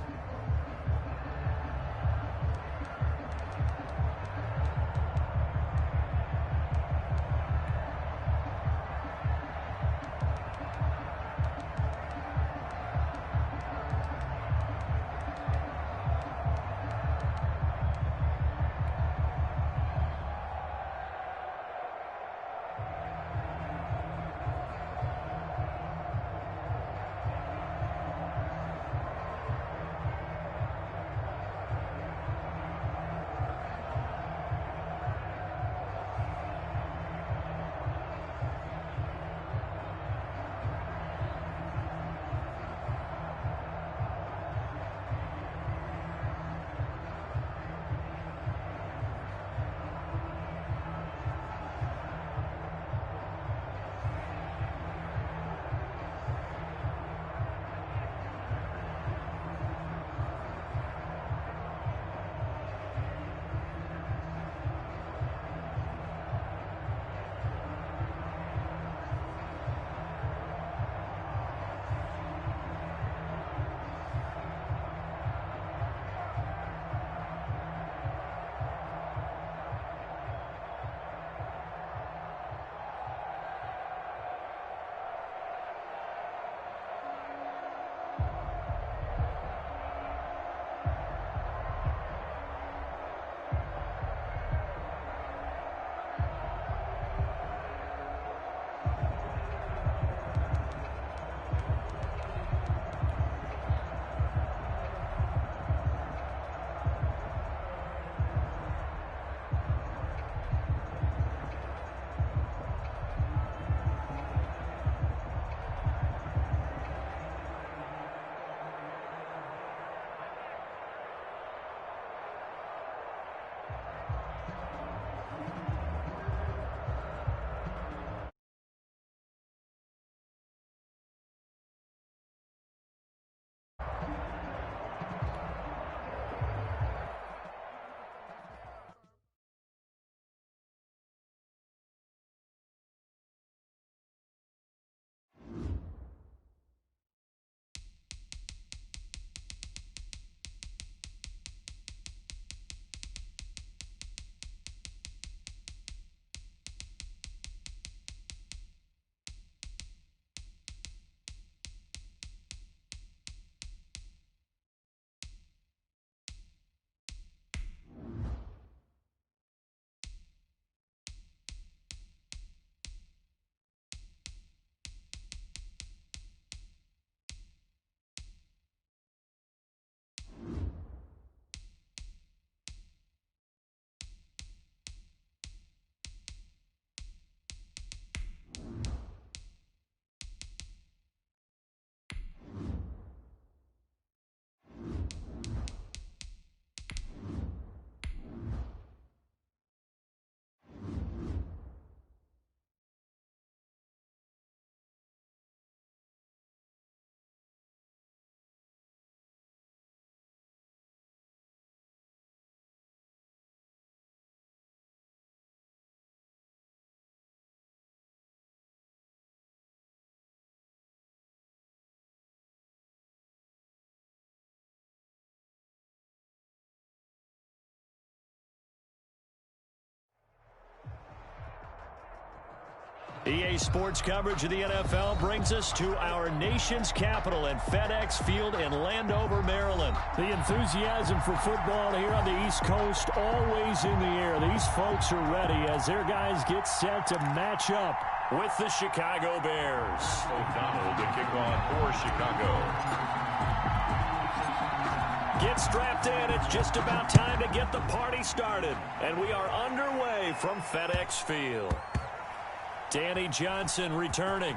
[SPEAKER 1] EA Sports coverage of the NFL brings us to our nation's capital at FedEx Field in Landover, Maryland.
[SPEAKER 4] The enthusiasm for football here on the East Coast always in the air. These folks are ready as their guys get set to match up
[SPEAKER 1] with the Chicago Bears.
[SPEAKER 2] O'Donnell to kick off for Chicago.
[SPEAKER 1] Get strapped in. It's just about time to get the party started. And we are underway from FedEx Field. Danny Johnson returning.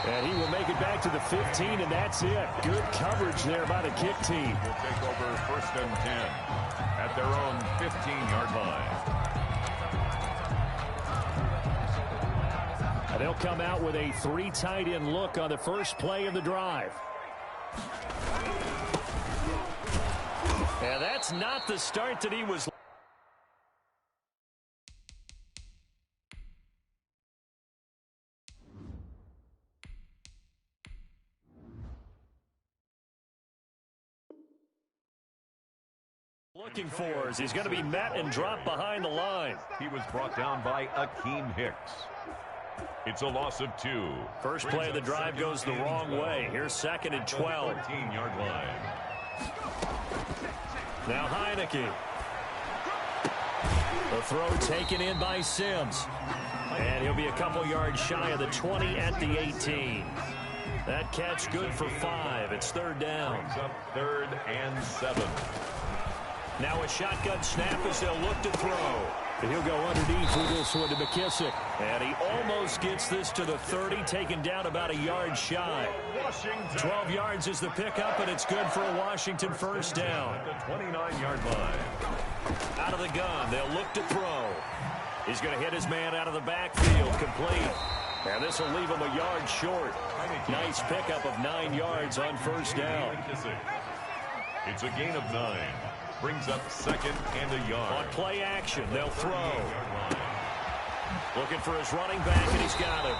[SPEAKER 4] And he will make it back to the 15, and that's it. Good coverage there by the kick team.
[SPEAKER 2] Will take over 1st and 10 at their own 15-yard line.
[SPEAKER 4] And they'll come out with a 3 tight end look on the first play of the drive.
[SPEAKER 1] And that's not the start that he was looking for, as he's going to be met and dropped behind the line.
[SPEAKER 2] He was brought down by Akeem Hicks. It's a loss of 2.
[SPEAKER 1] First play of the drive goes the wrong way. Here's 2nd and 12.
[SPEAKER 2] 14-yard line.
[SPEAKER 1] Now Heineke. The throw taken in by Sims. And he'll be a couple yards shy of the 20 at the 18. That catch good for 5. It's 3rd down.
[SPEAKER 2] Brings up 3rd and 7.
[SPEAKER 1] Now a shotgun snap as they'll look to throw.
[SPEAKER 4] And he'll go underneath with this one to McKissick.
[SPEAKER 1] And he almost gets this to the 30, taken down about a yard shy. 12 yards is the pickup, and it's good for a Washington first down.
[SPEAKER 2] At the 29-yard line.
[SPEAKER 1] Out of the gun, they'll look to throw. He's going to hit his man out of the backfield, complete. And this will leave him a yard short. Nice pickup of 9 yards on first down.
[SPEAKER 2] It's a gain of 9. Brings up 2nd and a yard.
[SPEAKER 1] On play action, they'll throw. Looking for his running back, and he's got him.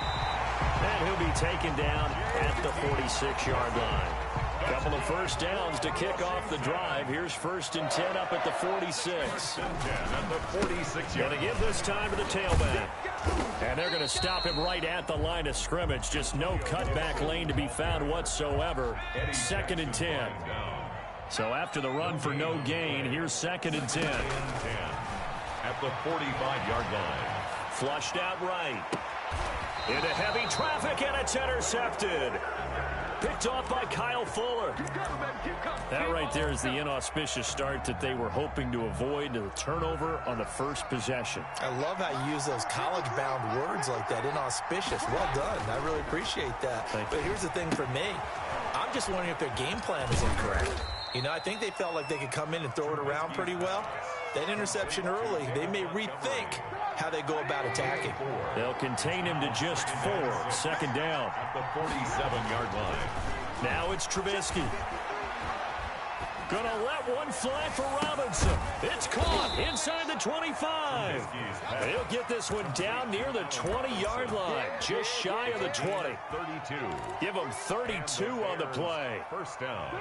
[SPEAKER 1] And he'll be taken down at the 46-yard line. Couple of first downs to kick off the drive. Here's 1st and 10 up at the 46.
[SPEAKER 2] 1st and 10 at the 46-yard line.
[SPEAKER 1] Going to give this time to the tailback. And they're going to stop him right at the line of scrimmage. Just no cutback lane to be found whatsoever. 2nd and 10. So after the run for no gain, here's 2nd and 10.
[SPEAKER 2] At the 45-yard line.
[SPEAKER 1] Flushed out right. Into heavy traffic, and it's intercepted. Picked off by Kyle Fuller. That right there is the inauspicious start that they were hoping to avoid, the turnover on the first possession.
[SPEAKER 3] I love how you use those college-bound words like that, inauspicious. Well done. I really appreciate that. But here's the thing for me. I'm just wondering if their game plan is incorrect. You know, I think they felt like they could come in and throw it around pretty well. That interception early, they may rethink how they go about attacking.
[SPEAKER 1] They'll contain him to just 4. 2nd down.
[SPEAKER 2] At the 47-yard line.
[SPEAKER 1] Now it's Trubisky. Gonna let one fly for Robinson. It's caught inside the 25. They'll get this one down near the 20-yard line, just shy of the 20.
[SPEAKER 2] 32.
[SPEAKER 1] Give them 32 on the play.
[SPEAKER 2] First down.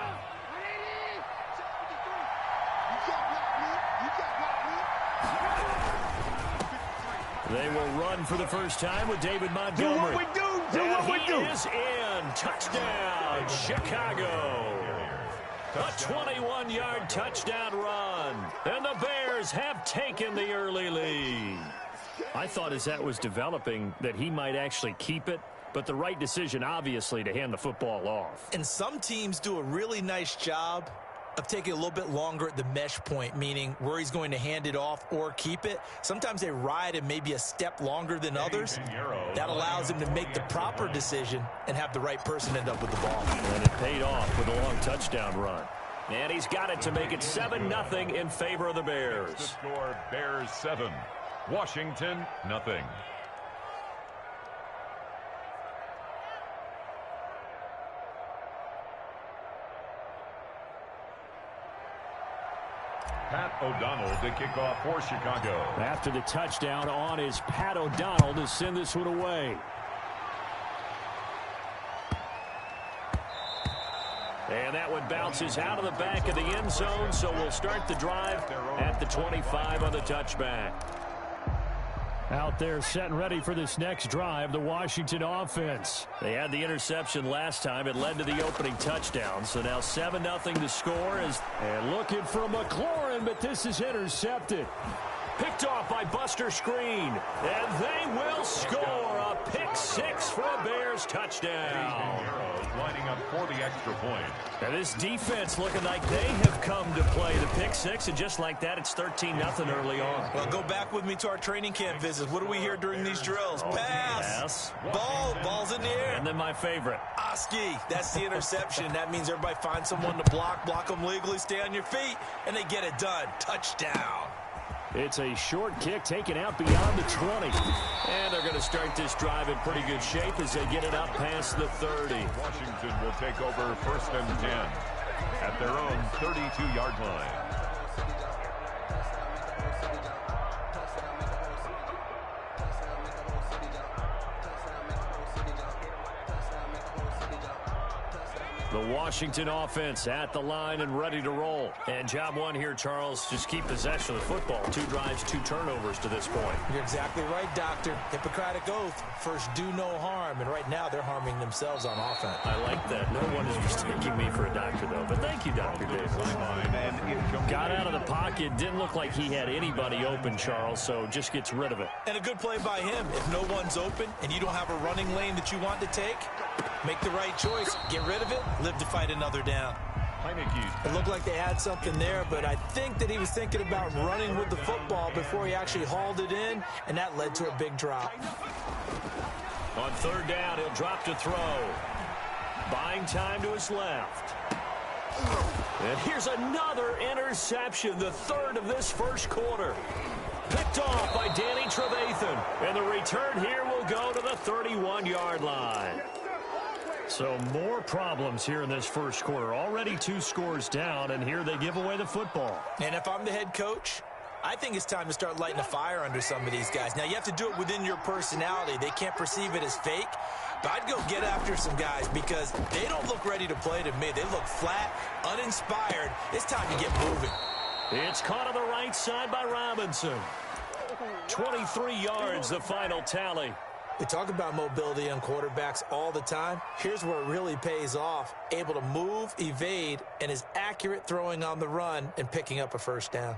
[SPEAKER 1] They will run for the first time with David Montgomery.
[SPEAKER 4] Do what we do. Do what we do.
[SPEAKER 1] He is in. Touchdown, Chicago. A 21-yard touchdown run. And the Bears have taken the early lead. I thought as that was developing that he might actually keep it, but the right decision, obviously, to hand the football off.
[SPEAKER 3] And some teams do a really nice job of taking a little bit longer at the mesh point, meaning where he's going to hand it off or keep it. Sometimes they ride it maybe a step longer than others. That allows him to make the proper decision and have the right person end up with the ball.
[SPEAKER 1] And it paid off with a long touchdown run. And he's got it to make it 7-0 in favor of the Bears.
[SPEAKER 2] The score, Bears 7, Washington 0. Pat O'Donnell to kick off for Chicago.
[SPEAKER 4] After the touchdown on is Pat O'Donnell to send this one away.
[SPEAKER 1] And that one bounces out of the back of the end zone, so we'll start the drive at the 25 on the touchback.
[SPEAKER 4] Out there set and ready for this next drive, the Washington offense.
[SPEAKER 1] They had the interception last time. It led to the opening touchdown. So now 7-0 to score.
[SPEAKER 4] And looking for McLaurin, but this is intercepted.
[SPEAKER 1] Picked off by Buster Screen. And they will score a pick six for a Bears touchdown.
[SPEAKER 2] Lining up for the extra point.
[SPEAKER 1] And this defense looking like they have come to play the pick six. And just like that, it's 13-0 early on.
[SPEAKER 3] Well, go back with me to our training camp visits. What do we hear during these drills? Pass. Ball's in the air.
[SPEAKER 1] And then my favorite.
[SPEAKER 3] Oski. That's the interception. That means everybody finds someone to block them legally, stay on your feet, and they get it done. Touchdown.
[SPEAKER 4] It's a short kick taken out beyond the 20.
[SPEAKER 1] And they're going to start this drive in pretty good shape as they get it up past the 30.
[SPEAKER 2] Washington will take over 1st and 10 at their own 32-yard line.
[SPEAKER 1] The Washington offense at the line and ready to roll. And job one here, Charles, just keep possession of the football. 2 drives, 2 turnovers to this point.
[SPEAKER 3] You're exactly right, Doctor. Hippocratic oath. First, do no harm. And right now, they're harming themselves on offense.
[SPEAKER 1] I like that. No one is mistaking me for a doctor, though. But thank you, Dr. Davis. Got out of the pocket. Didn't look like he had anybody open, Charles, so just gets rid of it.
[SPEAKER 3] And a good play by him. If no one's open and you don't have a running lane that you want to take, make the right choice. Get rid of it. Live to fight another down. It looked like they had something there, but I think that he was thinking about running with the football before he actually hauled it in, and that led to a big drop.
[SPEAKER 1] On 3rd down, he'll drop to throw. Buying time to his left. And here's another interception, the 3rd of this first quarter. Picked off by Danny Trevathan. And the return here will go to the 31-yard line.
[SPEAKER 4] So more problems here in this first quarter. Already 2 scores down, and here they give away the football.
[SPEAKER 3] And if I'm the head coach, I think it's time to start lighting a fire under some of these guys. Now, you have to do it within your personality. They can't perceive it as fake. But I'd go get after some guys because they don't look ready to play to me. They look flat, uninspired. It's time to get moving.
[SPEAKER 1] It's caught on the right side by Robinson. 23 yards, the final tally.
[SPEAKER 3] We talk about mobility on quarterbacks all the time. Here's where it really pays off. Able to move, evade, and is accurate throwing on the run and picking up a first down.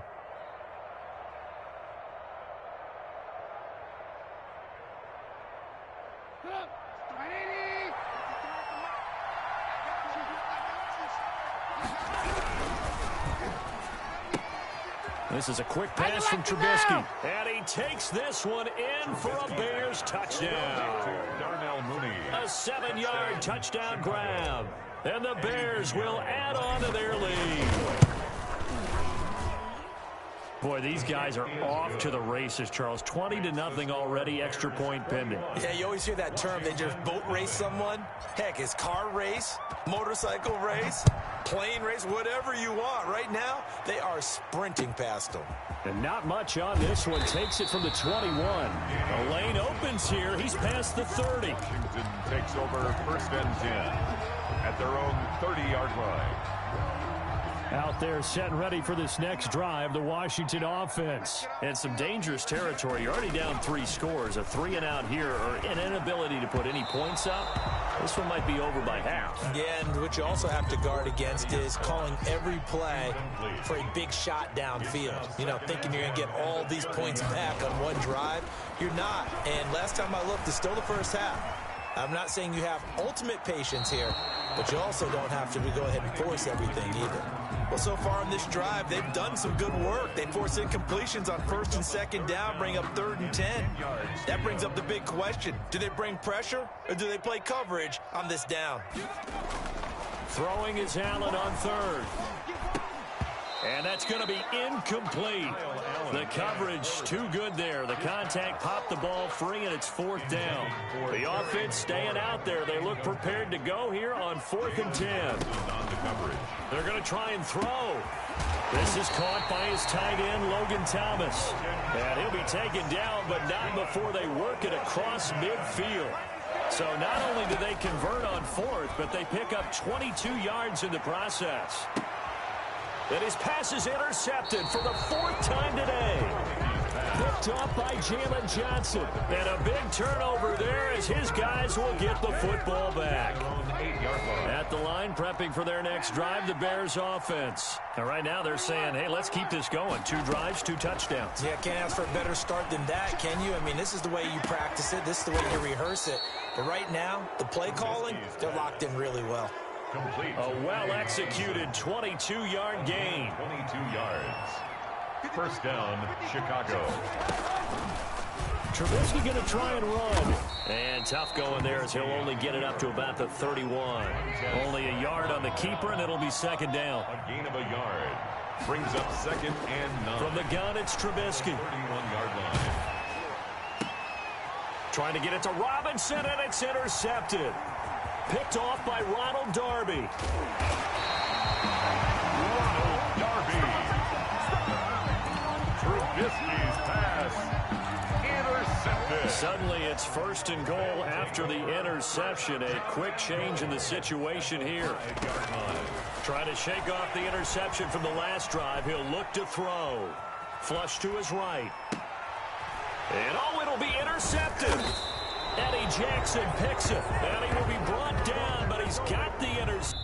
[SPEAKER 1] This is a quick pass from Trubisky. And he takes this one in for a Bears touchdown. A 7-yard touchdown grab. And the Bears will add on to their lead. Boy, these guys are off to the races, Charles. 20-0 already, extra point pending.
[SPEAKER 3] Yeah, you always hear that term. They just boat race someone. Heck, it's car race, motorcycle race, plane race, whatever you want. Right now, they are sprinting past them.
[SPEAKER 4] And not much on this one. Takes it from the 21.
[SPEAKER 1] The lane opens here. He's past the 30.
[SPEAKER 2] Washington takes over 1st and 10 at their own 30-yard line.
[SPEAKER 4] Out there set and ready for this next drive, the Washington offense.
[SPEAKER 1] And some dangerous territory. You're already down 3 scores. A 3-and-out here or an inability to put any points up. This one might be over by half.
[SPEAKER 3] Yeah, and what you also have to guard against is calling every play for a big shot downfield. You know, thinking you're going to get all these points back on one drive. You're not. And last time I looked, it's still the first half. I'm not saying you have ultimate patience here, but you also don't have to go ahead and force everything either. Well, so far on this drive, they've done some good work. They force incompletions on 1st and 2nd down, bring up 3rd and 10. That brings up the big question. Do they bring pressure or do they play coverage on this down?
[SPEAKER 1] Throwing is Allen on 3rd. And that's going to be incomplete. The coverage too good there. The contact popped the ball free, and it's 4th down. The offense staying out there. They look prepared to go here on 4th and 10. They're going to try and throw. This is caught by his tight end, Logan Thomas. And he'll be taken down, but not before they work it across midfield. So not only do they convert on 4th, but they pick up 22 yards in the process. And his pass is intercepted for the 4th time today.
[SPEAKER 4] Picked off by Jalen Johnson.
[SPEAKER 1] And a big turnover there as his guys will get the football back. At the line, prepping for their next drive, the Bears offense. And right now they're saying, hey, let's keep this going. 2 drives, 2 touchdowns.
[SPEAKER 3] Yeah, can't ask for a better start than that, can you? I mean, this is the way you practice it. This is the way you rehearse it. But right now, the play calling, they're locked in really well.
[SPEAKER 1] A well-executed 22-yard gain.
[SPEAKER 2] 22 yards. First down, Chicago.
[SPEAKER 4] Trubisky going to try and run.
[SPEAKER 1] And tough going there as he'll only get it up to about the 31. Only a yard on the keeper, and it'll be second down.
[SPEAKER 2] A gain of a yard. Brings up second and 9.
[SPEAKER 1] From the gun, it's Trubisky.
[SPEAKER 2] 31-yard line.
[SPEAKER 1] Trying to get it to Robinson, and it's intercepted. Picked off by Ronald Darby.
[SPEAKER 2] Ronald Darby. Trubisky's pass intercepted.
[SPEAKER 1] Suddenly it's first and goal after the interception. A quick change in the situation here. Trying to shake off the interception from the last drive. He'll look to throw. Flush to his right. And it'll be intercepted. Eddie Jackson picks it. And he will be brought down, but he's got the interception.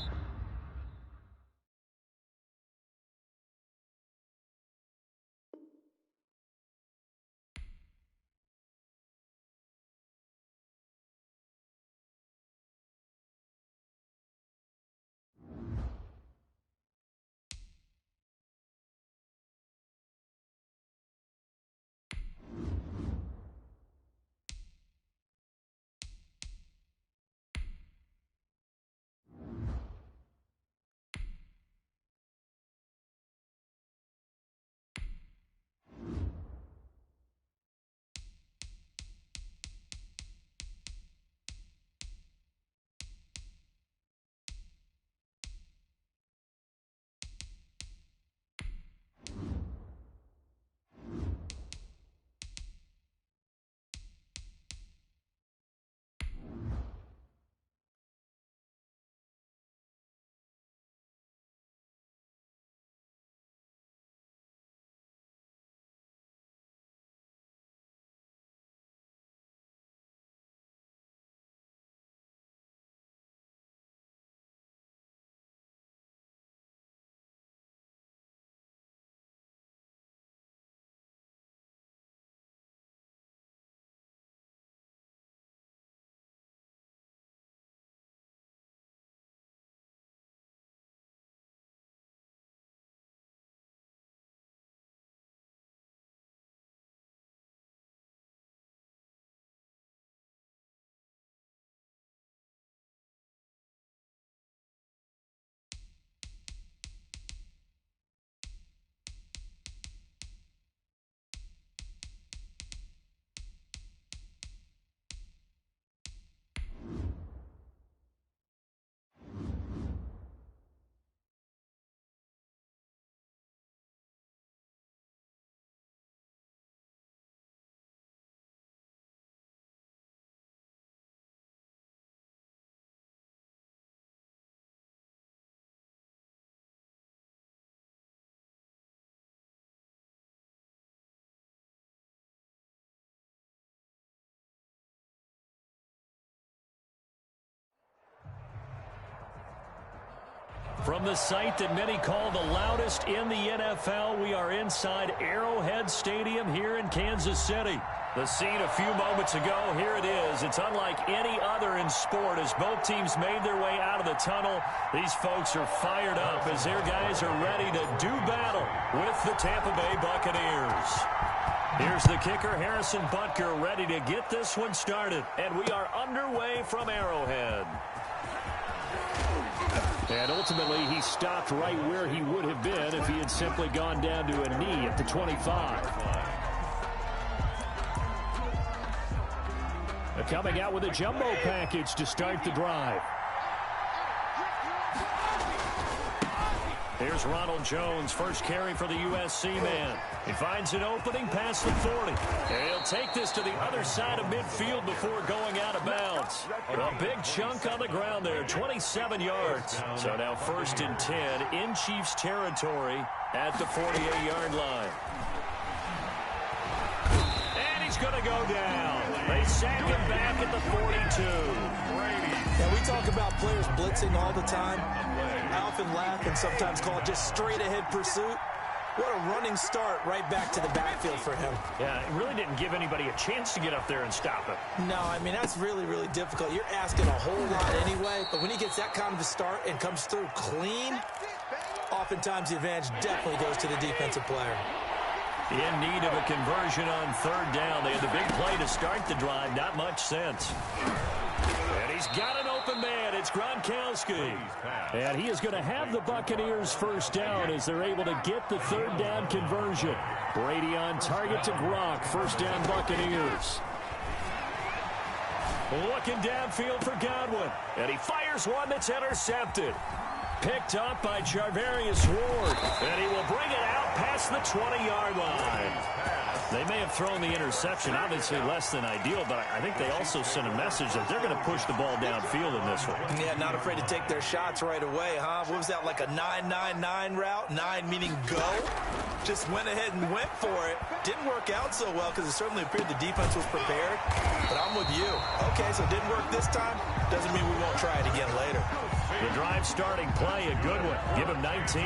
[SPEAKER 1] From the site that many call the loudest in the NFL, we are inside Arrowhead Stadium here in Kansas City. The scene a few moments ago, here it is. It's unlike any other in sport as both teams made their way out of the tunnel. These folks are fired up as their guys are ready to do battle with the Tampa Bay Buccaneers. Here's the kicker, Harrison Butker, ready to get this one started. And we are underway from Arrowhead. And ultimately, he stopped right where he would have been if he had simply gone down to a knee at the 25. Coming out with a jumbo package to start the drive. Here's Ronald Jones, first carry for the USC man. He finds an opening past the 40. And he'll take this to the other side of midfield before going out of bounds. A big chunk on the ground there, 27 yards. So now 1st and 10 in Chiefs territory at the 48-yard line. going to go down. They sack him back at the 42.
[SPEAKER 3] Yeah, we talk about players blitzing all the time. I often laugh and sometimes call it just straight-ahead pursuit. What a running start right back to the backfield for him.
[SPEAKER 1] Yeah, it really didn't give anybody a chance to get up there and stop it.
[SPEAKER 3] No, I mean, that's really, really difficult. You're asking a whole lot anyway, but when he gets that kind of a start and comes through clean, oftentimes the advantage definitely goes to the defensive player.
[SPEAKER 1] In need of a conversion on third down. They had the big play to start the drive. Not much sense. And he's got an open man. It's Gronkowski. And he is going to have the Buccaneers first down as they're able to get the third down conversion. Brady on target to Gronk. First down Buccaneers. Looking downfield for Godwin. And he fires one that's intercepted. Picked up by Charvarius Ward. And he will bring it out past the 20-yard line. They may have thrown the interception, obviously less than ideal, but I think they also sent a message that they're going to push the ball downfield in this one.
[SPEAKER 3] Yeah, not afraid to take their shots right away, huh? What was that, like a 9-9-9 route? 9 meaning go? Just went ahead and went for it. Didn't work out so well because it certainly appeared the defense was prepared. But I'm with you. Okay, so it didn't work this time. Doesn't mean we won't try it again later.
[SPEAKER 1] The drive starting play, a good one. Give him 19.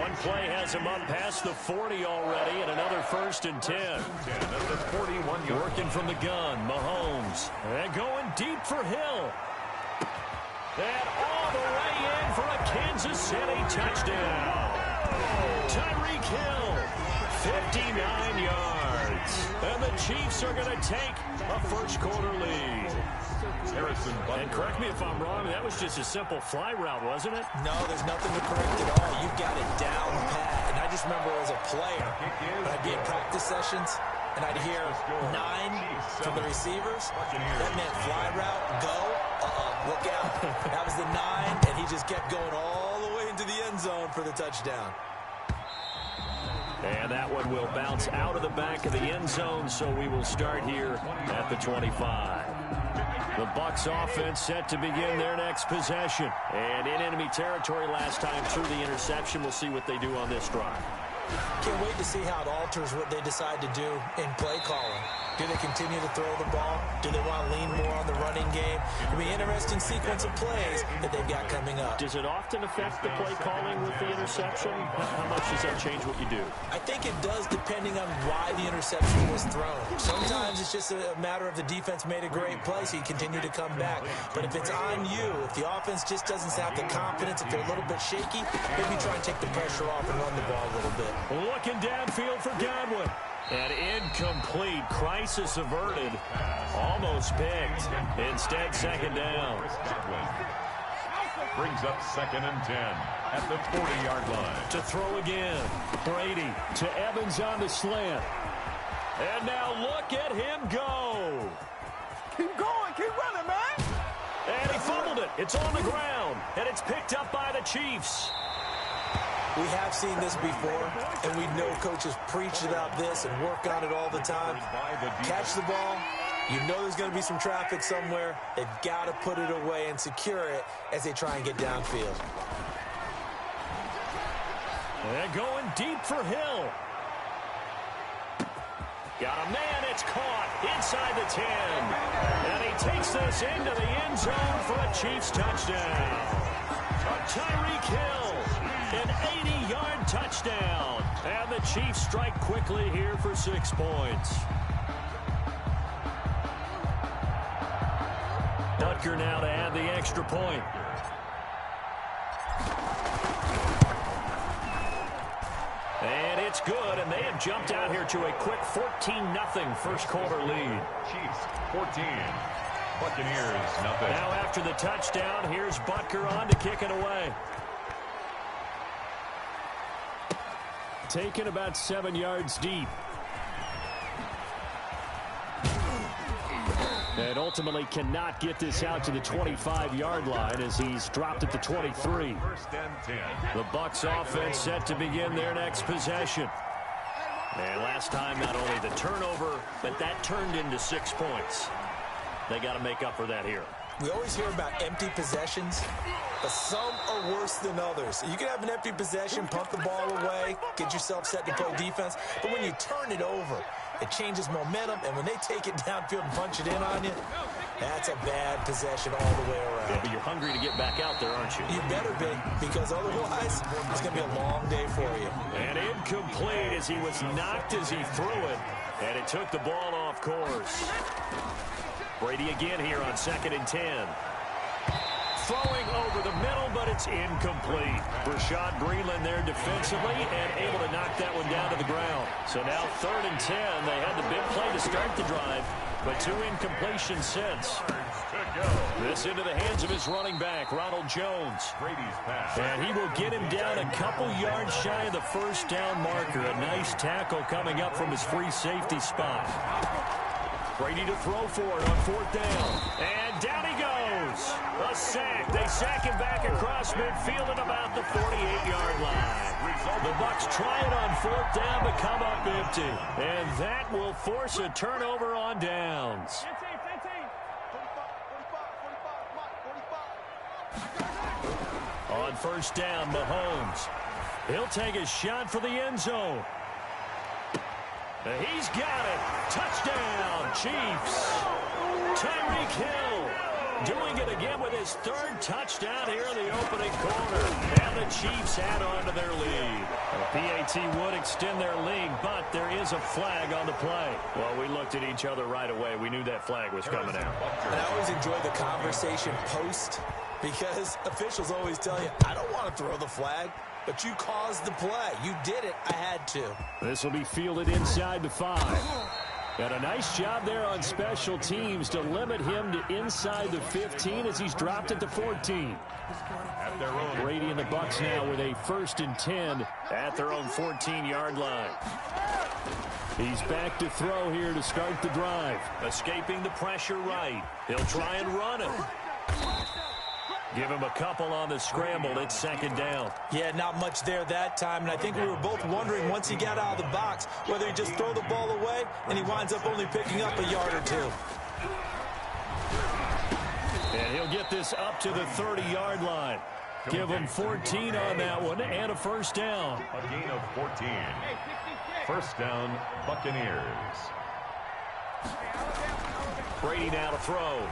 [SPEAKER 1] One play has him up past the 40 already, and another 1st and 10. Working from the gun, Mahomes. And going deep for Hill. And all the way in for a Kansas City touchdown. Tyreek Hill, 59 yards. And the Chiefs are going to take a first-quarter lead. And correct me if I'm wrong, that was just a simple fly route, wasn't it?
[SPEAKER 3] No, there's nothing to correct at all. You've got it down pat. And I just remember as a player, when I'd be in practice sessions, and I'd hear 9 from the receivers. That meant fly route, go, look out. That was the 9, and he just kept going all the way into the end zone for the touchdown.
[SPEAKER 1] And that one will bounce out of the back of the end zone, so we will start here at the 25. The Bucs offense set to begin their next possession. And in enemy territory last time through the interception. We'll see what they do on this drive.
[SPEAKER 3] Can't wait to see how it alters what they decide to do in play calling. Do they continue to throw the ball? Do they want to lean more on the running game? It'll be an interesting sequence of plays that they've got coming up.
[SPEAKER 1] Does it often affect the play calling with the interception? How much does that change what you do?
[SPEAKER 3] I think it does depending on why the interception was thrown. Sometimes it's just a matter of the defense made a great play, so you continue to come back. But if it's on you, if the offense just doesn't have the confidence, if they're a little bit shaky, maybe try and take the pressure off and run the ball a little bit.
[SPEAKER 1] Looking downfield for Godwin. And incomplete. Crisis averted. Almost picked. Instead, second down.
[SPEAKER 2] Brings up 2nd and 10 at the 40-yard line.
[SPEAKER 1] To throw again. Brady to Evans on the slant. And now look at him go.
[SPEAKER 5] Keep going. Keep running, man.
[SPEAKER 1] And he fumbled it. It's on the ground. And it's picked up by the Chiefs.
[SPEAKER 3] We have seen this before, and we know coaches preach about this and work on it all the time. Catch the ball. You know there's going to be some traffic somewhere. They've got to put it away and secure it as they try and get downfield.
[SPEAKER 1] And going deep for Hill. Got a man, it's caught inside the 10. And he takes this into the end zone for a Chiefs touchdown. Tyreek Hill, an 80-yard touchdown. And the Chiefs strike quickly here for 6 points. Butker now to add the extra point. And it's good, and they have jumped out here to a quick 14-0 first-quarter lead.
[SPEAKER 2] Chiefs 14, Buccaneers nothing.
[SPEAKER 1] Now after the touchdown, here's Butker on to kick it away. Taken about 7 yards deep. And ultimately cannot get this out to the 25-yard line as he's dropped at the 23.
[SPEAKER 2] 1st and 10.
[SPEAKER 1] The Bucs offense set to begin their next possession. And last time, not only the turnover, but that turned into 6 points. They got to make up for that here.
[SPEAKER 3] We always hear about empty possessions, but some are worse than others. You can have an empty possession, pump the ball away, get yourself set to play defense, but when you turn it over It changes momentum, and when they take it downfield and punch it in on you, that's a bad possession all the way around.
[SPEAKER 1] Yeah, but you're hungry to get back out there, aren't you?
[SPEAKER 3] You better be, because otherwise it's going to be a long day for you.
[SPEAKER 1] And incomplete as he was knocked as he threw it, and it took the ball off course. Brady again here on 2nd and 10. Throwing over the middle, but it's incomplete. Rashad Breeland there defensively and able to knock that one down to the ground. So now 3rd and 10. They had the big play to start the drive, but 2 incompletions since. This into the hands of his running back, Ronald Jones. And he will get him down a couple yards shy of the first down marker. A nice tackle coming up from his free safety spot. Brady to throw for it on 4th down. And down he goes. A sack. They sack him back across midfield at about the 48-yard line. The Bucs try it on 4th down but come up empty. And that will force a turnover on downs. On 1st down, Mahomes. He'll take a shot for the end zone. He's got it. Touchdown, Chiefs. Tyreek Hill doing it again with his 3rd touchdown here in the opening quarter. And the Chiefs add on to their lead. The PAT would extend their lead, but there is a flag on the play. Well, we looked at each other right away. We knew that flag was coming out.
[SPEAKER 3] And I always enjoy the conversation post, because officials always tell you, I don't want to throw the flag. But you caused the play. You did it. I had to.
[SPEAKER 4] This will be fielded inside the 5. And a nice job there on special teams to limit him to inside the 15 as he's dropped at the 14. Brady and the Bucs now with a 1st and 10 at their own 14-yard line. He's back to throw here to start the drive.
[SPEAKER 1] Escaping the pressure right. He'll try and run it. Give him a couple on the scramble. It's 2nd down.
[SPEAKER 3] Yeah, not much there that time. And I think we were both wondering once he got out of the box whether he just throw the ball away and he winds up only picking up a yard or 2.
[SPEAKER 4] And he'll get this up to the 30-yard line. Give him 14 on that one and a 1st down.
[SPEAKER 2] A gain of 14. 1st down, Buccaneers.
[SPEAKER 1] Brady now to throw.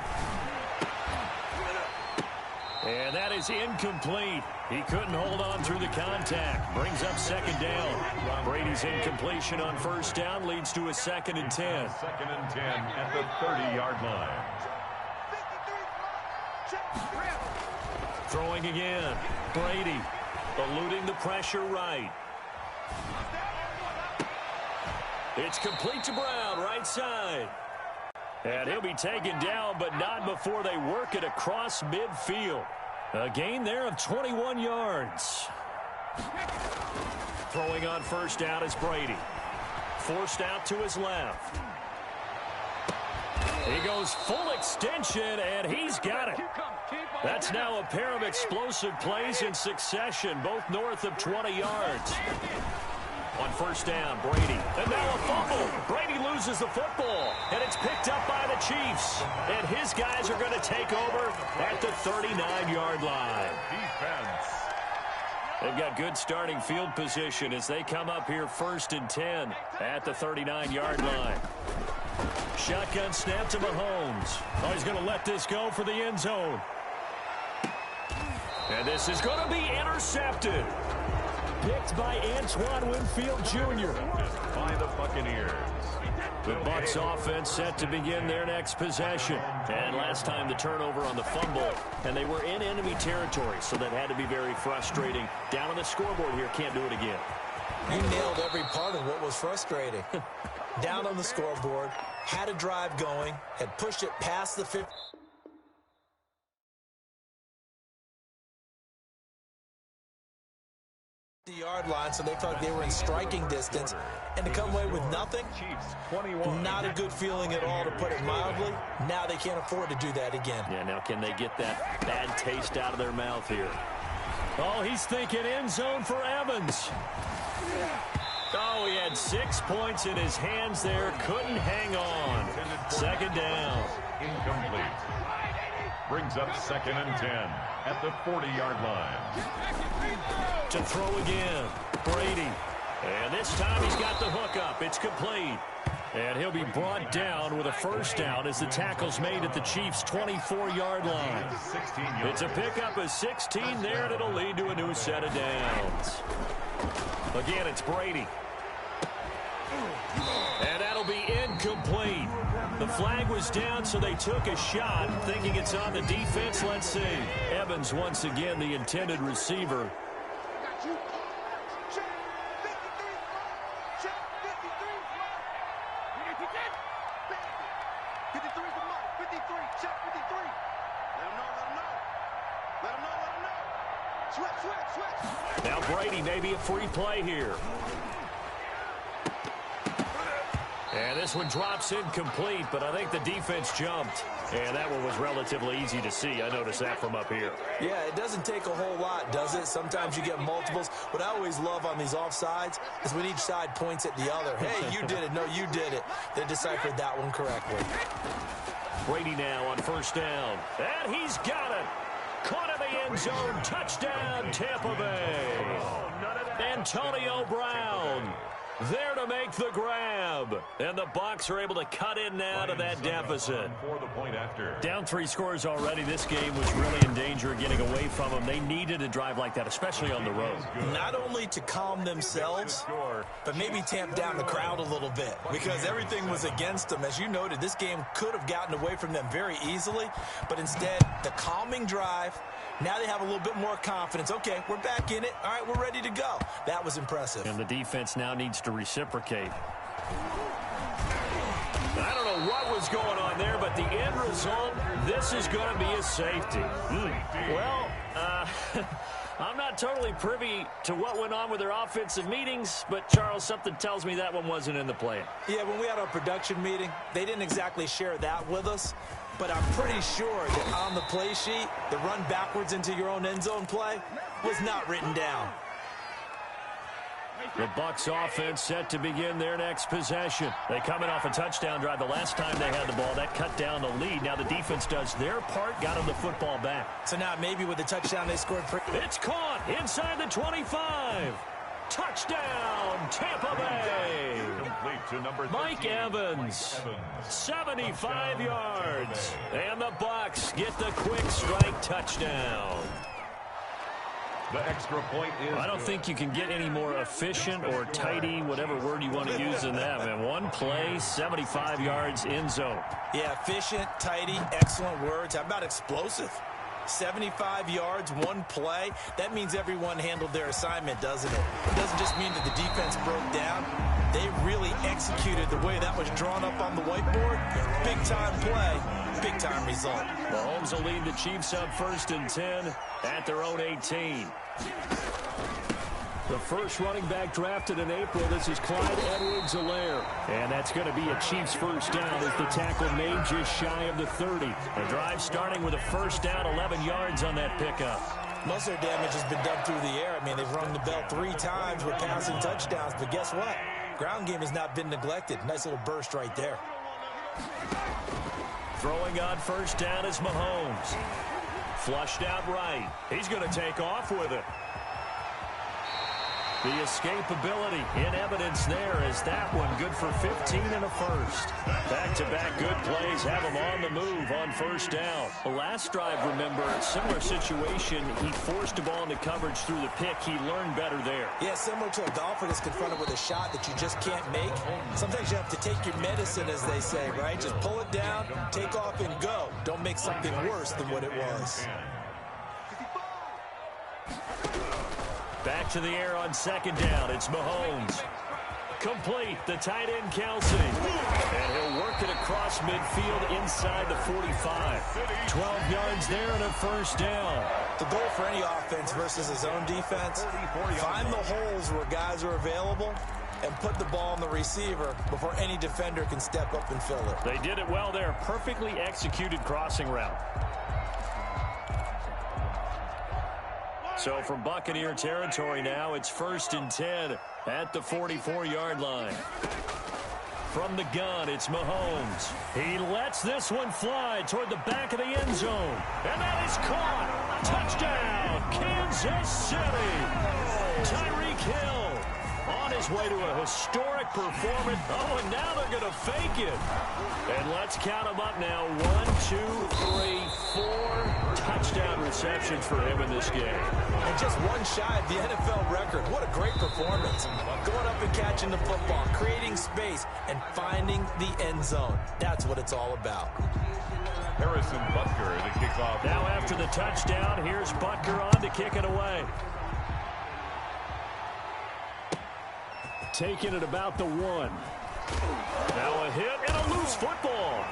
[SPEAKER 1] And that is incomplete. He couldn't hold on through the contact. Brings up 2nd down. Brady's incompletion on 1st down leads to a 2nd and 10.
[SPEAKER 2] 2nd and 10 at the 30-yard line.
[SPEAKER 1] Throwing again. Brady eluding the pressure right. It's complete to Brown, right side. And he'll be taken down, but not before they work it across midfield. A gain there of 21 yards. Throwing on 1st down is Brady. Forced out to his left. He goes full extension, and he's got it. That's now a pair of explosive plays in succession, both north of 20 yards. On 1st down, Brady. And now a fumble. Brady loses the football, and it's picked up by the Chiefs. And his guys are going to take over at the 39-yard line.
[SPEAKER 2] Defense.
[SPEAKER 1] They've got good starting field position as they come up here 1st and 10 at the 39-yard line. Shotgun snap to Mahomes. Oh, he's going to let this go for the end zone. And this is going to be intercepted. Picked by Antoine Winfield Jr.
[SPEAKER 2] By the Buccaneers.
[SPEAKER 1] The Bucs offense set to begin their next possession. And last time the turnover on the fumble, and they were in enemy territory, so that had to be very frustrating. Down on the scoreboard here, can't do it again.
[SPEAKER 3] You nailed every part of what was frustrating. Down on the scoreboard, had a drive going, had pushed it past the 50. Yard line, so they thought they were in striking distance, and to come away with nothing, not a good feeling at all, to put it mildly. Now they can't afford to do that again.
[SPEAKER 1] Yeah, now can they get that bad taste out of their mouth here?
[SPEAKER 4] Oh, he's thinking end zone for Evans.
[SPEAKER 1] Oh, he had 6 points in his hands there, couldn't hang on. 2nd down.
[SPEAKER 2] Incomplete. Brings up 2nd and 10 at the 40-yard line.
[SPEAKER 1] To throw again, Brady. And this time he's got the hook up. It's complete. And he'll be brought down with a first down as the tackle's made at the Chiefs' 24-yard line. It's a pickup of 16 there, and it'll lead to a new set of downs. Again, it's Brady. And that'll be incomplete. The flag was down, so they took a shot, thinking it's on the defense. Let's see. Evans, once again, the intended receiver. Now Brady, maybe a free play here. And this one drops incomplete, but I think the defense jumped. And that one was relatively easy to see. I noticed that from up here.
[SPEAKER 3] Yeah, it doesn't take a whole lot, does it? Sometimes you get multiples. What I always love on these offsides is when each side points at the other. Hey, you did it. No, you did it. They deciphered that one correctly.
[SPEAKER 1] Brady now on first down. And he's got it. Caught in the end zone. Touchdown, Tampa Bay. Antonio Brown there to make the grab. And the Bucs are able to cut in now to that deficit. Down 3 scores already. This game was really in danger of getting away from them. They needed a drive like that, especially on the road.
[SPEAKER 3] Not only to calm themselves, but maybe tamp down the crowd a little bit, because everything was against them. As you noted, this game could have gotten away from them very easily, but instead, the calming drive, now they have a little bit more confidence. Okay, we're back in it. All right, we're ready to go. That was impressive.
[SPEAKER 1] And the defense now needs to reciprocate. I don't know what was going on there, but the end result, this is going to be a safety. Well, I'm not totally privy to what went on with their offensive meetings, but, Charles, something tells me that one wasn't in the plan.
[SPEAKER 3] Yeah, when we had our production meeting, they didn't exactly share that with us, but I'm pretty sure that on the play sheet, the run backwards into your own end zone play was not written down.
[SPEAKER 1] The Bucs offense set to begin their next possession. They come in off a touchdown drive the last time they had the ball. That cut down the lead. Now the defense does their part, got them the football back.
[SPEAKER 3] So now maybe with the touchdown they scored.
[SPEAKER 1] It's caught inside the 25. Touchdown, Tampa Bay. Mike Evans, 75 yards. And the Bucs get the quick strike touchdown.
[SPEAKER 2] The extra point is
[SPEAKER 1] I don't think you can get any more efficient or tidy, whatever word you want to use in that, man. One play, 75 yards in zone.
[SPEAKER 3] Yeah, efficient, tidy, excellent words. How about explosive? 75 yards, one play. That means everyone handled their assignment, doesn't it? It doesn't just mean that the defense broke down. They really executed the way that was drawn up on the whiteboard. Big-time play, big-time result.
[SPEAKER 1] Mahomes will lead the Chiefs up 1st and 10 at their own 18. The first running back drafted in April. This is Clyde Edwards-Helaire. And that's going to be a Chiefs first down as the tackle made just shy of the 30. The drive starting with a first down, 11 yards on that pickup.
[SPEAKER 3] Most of their damage has been done through the air. I mean, they've rung the bell 3 times with passing touchdowns. But guess what? Ground game has not been neglected. Nice little burst right there.
[SPEAKER 1] Throwing on first down is Mahomes. Flushed out right. He's going to take off with it. The escapability in evidence there is that one good for 15 and a first. Back-to-back good plays have him on the move on first down. The last drive, remember, similar situation. He forced the ball into coverage through the pick. He learned better there.
[SPEAKER 3] Yeah, similar to a golfer that's confronted with a shot that you just can't make. Sometimes you have to take your medicine, as they say, right? Just pull it down, take off, and go. Don't make something worse than what it was.
[SPEAKER 1] Back to the air on second down. It's Mahomes. Complete. The tight end, Kelsey. And he'll work it across midfield inside the 45. 12 yards there and a first down.
[SPEAKER 3] The goal for any offense versus his own defense, find the holes where guys are available and put the ball on the receiver before any defender can step up and fill it.
[SPEAKER 1] They did it well there. Perfectly executed crossing route. So from Buccaneer territory now, it's 1st and 10 at the 44-yard line. From the gun, it's Mahomes. He lets this one fly toward the back of the end zone. And that is caught. Touchdown, Kansas City. Tyreek Hill on his way to a historic performance. Oh, and now they're going to fake it. And let's count them up now. 1, 2, 3, 4 touchdown receptions for him in this game.
[SPEAKER 3] And just one shy of the NFL record. What a great performance. Going up and catching the football, creating space, and finding the end zone. That's what it's all about.
[SPEAKER 2] Harrison Butker to kick off.
[SPEAKER 1] Now after the touchdown, here's Butker on to kick it away. Taking it about the 1. Now a hit and a loose football.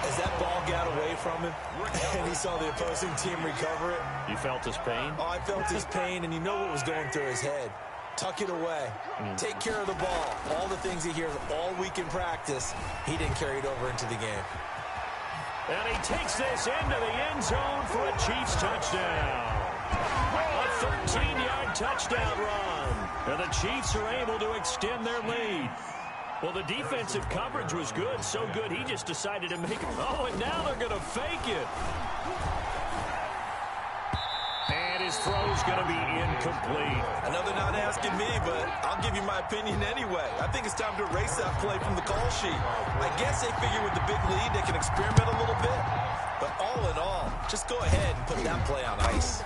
[SPEAKER 3] As that ball got away from him, and he saw the opposing team recover it.
[SPEAKER 1] You felt his pain?
[SPEAKER 3] Oh, I felt his pain, and you know what was going through his head. Tuck it away. Take care of the ball. All the things he hears all week in practice, he didn't carry it over into the game.
[SPEAKER 1] And he takes this into the end zone for a Chiefs touchdown. A 13-yard touchdown run. And the Chiefs are able to extend their lead. Well, the defensive coverage was good, so good he just decided to make it. Oh, and now they're going to fake it. And his throw's going to be incomplete.
[SPEAKER 3] Another not asking me, but I'll give you my opinion anyway. I think it's time to erase that play from the call sheet. I guess they figure with the big lead they can experiment a little bit. But all in all, just go ahead and put that play on ice.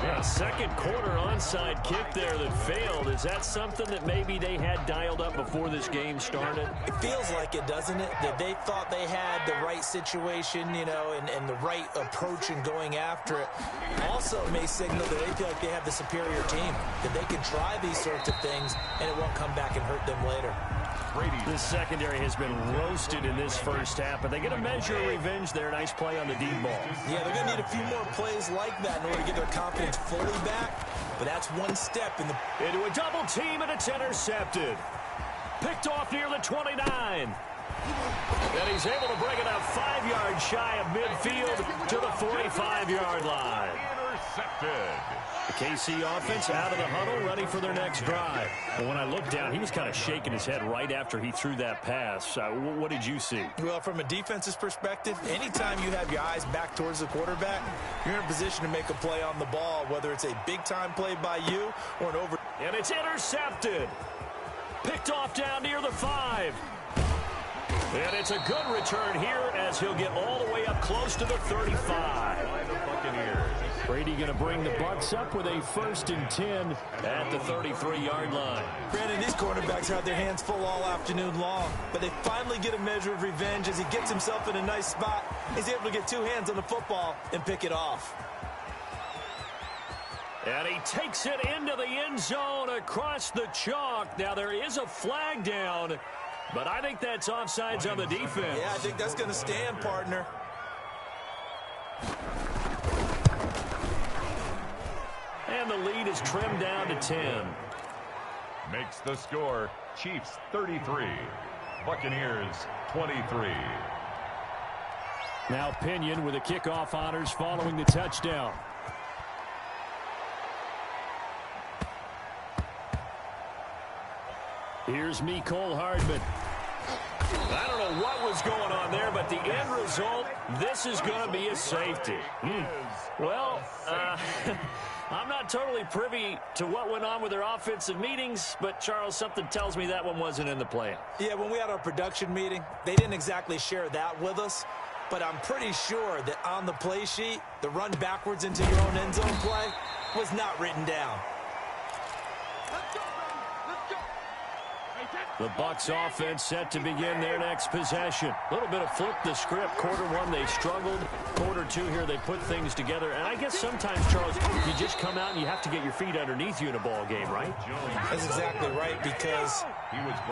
[SPEAKER 1] Yeah, second quarter onside kick there that failed. Is that something that maybe they had dialed up before this game started?
[SPEAKER 3] It feels like it, doesn't it? That they thought they had the right situation, you know, and the right approach in going after it. Also may signal that they feel like they have the superior team, that they can try these sorts of things and it won't come back and hurt them later.
[SPEAKER 1] This secondary has been roasted in this first half, but they get a measure of revenge there. Nice play on the deep ball.
[SPEAKER 3] Yeah, they're going to need a few more plays like that in order to get their confidence fully back, but that's one step in the...
[SPEAKER 1] Into a double team, and it's intercepted. Picked off near the 29. And he's able to bring it up 5 yards shy of midfield to the 45-yard line.
[SPEAKER 2] Intercepted.
[SPEAKER 1] The KC offense out of the huddle, ready for their next drive. But when I looked down, he was kind of shaking his head right after he threw that pass. What did you see?
[SPEAKER 3] Well, from a defense's perspective, anytime you have your eyes back towards the quarterback, you're in a position to make a play on the ball, whether it's a big-time play by you or an over...
[SPEAKER 1] And it's intercepted. Picked off down near the 5. And it's a good return here as he'll get all the way up close to the 35.
[SPEAKER 2] The Buccaneers.
[SPEAKER 1] Brady going to bring the Bucs up with a 1st and 10 at the 33-yard line.
[SPEAKER 3] Granted, these quarterbacks have their hands full all afternoon long, but they finally get a measure of revenge as he gets himself in a nice spot. He's able to get 2 hands on the football and pick it off.
[SPEAKER 1] And he takes it into the end zone across the chalk. Now, there is a flag down, but I think that's offsides on the defense.
[SPEAKER 3] Yeah, I think that's going to stand, partner.
[SPEAKER 1] And the lead is trimmed down to 10.
[SPEAKER 2] Makes the score Chiefs 33, Buccaneers 23.
[SPEAKER 1] Now Pinion with the kickoff honors following the touchdown. Here's Mecole Hardman. I don't know what was going on there, but the end result, this is going to be a safety. Well, I'm not totally privy to what went on with their offensive meetings, but, Charles, something tells me that one wasn't in the plan.
[SPEAKER 3] Yeah, when we had our production meeting, they didn't exactly share that with us, but I'm pretty sure that on the play sheet, the run backwards into your own end zone play was not written down.
[SPEAKER 1] The Bucs offense set to begin their next possession. A little bit of flip the script. Quarter 1, they struggled. Quarter 2 here, they put things together. And I guess sometimes, Charles, you just come out and you have to get your feet underneath you in a ball game, right?
[SPEAKER 3] That's exactly right, because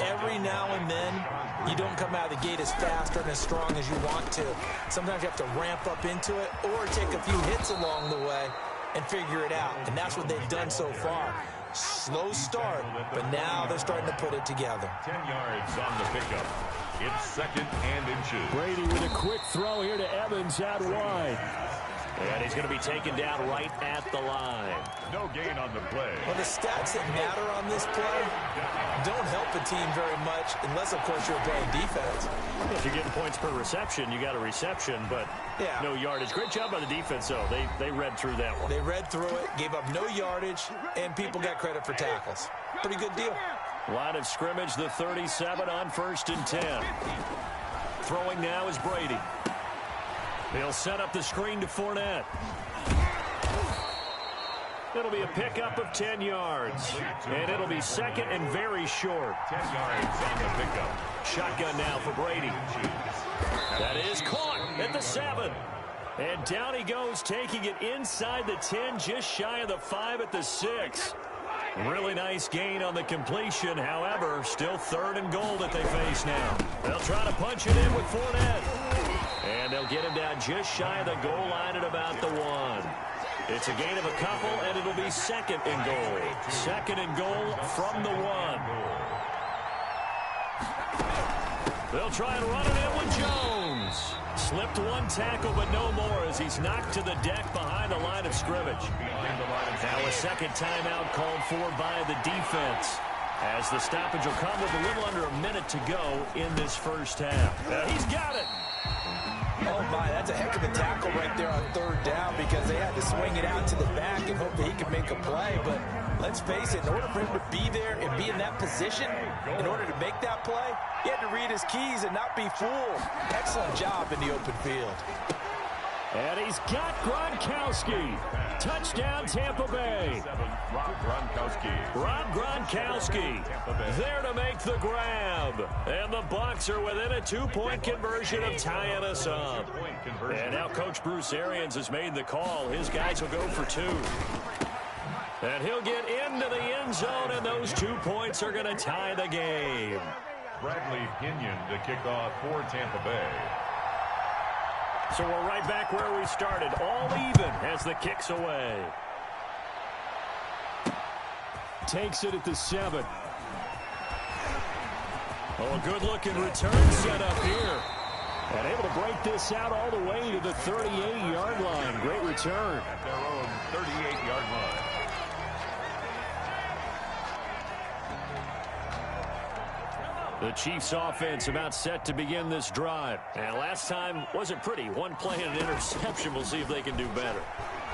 [SPEAKER 3] every now and then, you don't come out of the gate as fast or as strong as you want to. Sometimes you have to ramp up into it or take a few hits along the way and figure it out. And that's what they've done so far. Slow start, but now they're starting to put it together.
[SPEAKER 2] 10 yards on the pickup. It's 2nd and inches.
[SPEAKER 1] Brady with a quick throw here to Evans out wide. And he's going to be taken down right at the line.
[SPEAKER 2] No gain on the play.
[SPEAKER 3] Well, the stats that matter on this play don't help a team very much unless, of course, you're playing defense.
[SPEAKER 1] If you're getting points per reception, you got a reception, but no yardage. Great job by the defense, though. They read through that one.
[SPEAKER 3] They read through it, gave up no yardage, and people got credit for tackles. Pretty good deal.
[SPEAKER 1] Line of scrimmage, the 37 on 1st and 10. Throwing now is Brady. He'll set up the screen to Fournette. It'll be a pickup of 10 yards. And it'll be second and very short.
[SPEAKER 2] 10 yards on the pickup.
[SPEAKER 1] Shotgun now for Brady. That is caught at the 7. And down he goes, taking it inside the 10, just shy of the 5 at the 6. Really nice gain on the completion. However, still 3rd and goal that they face now. They'll try to punch it in with Fournette. And they'll get him down just shy of the goal line at about the 1. It's a gain of a couple, and it'll be 2nd and goal. 2nd and goal from the 1. They'll try and run it in with Jones. Slipped one tackle, but no more as he's knocked to the deck behind the line of scrimmage. Now a second timeout called for by the defense, as the stoppage will come with a little under a minute to go in this first half. He's got it.
[SPEAKER 3] Oh, my, that's a heck of a tackle right there on 3rd down because they had to swing it out to the back and hope that he could make a play. But let's face it, in order for him to be there and be in that position, in order to make that play, he had to read his keys and not be fooled. Excellent job in the open field.
[SPEAKER 1] And he's got Gronkowski. Touchdown, Tampa Bay. Rob Gronkowski there to make the grab. And the Bucs are within a 2-point conversion of tying us up. And now Coach Bruce Arians has made the call. His guys will go for 2. And he'll get into the end zone, and those 2 points are going to tie the game.
[SPEAKER 2] Bradley Pinion to kick off for Tampa Bay.
[SPEAKER 1] So we're right back where we started, all even as the kick's away. Takes it at the 7. Oh, a good-looking return set up here. And able to break this out all the way to the 38-yard line. Great return.
[SPEAKER 2] At their own 38-yard line.
[SPEAKER 1] The Chiefs offense about set to begin this drive. And last time wasn't pretty. One play and an interception. We'll see if they can do better.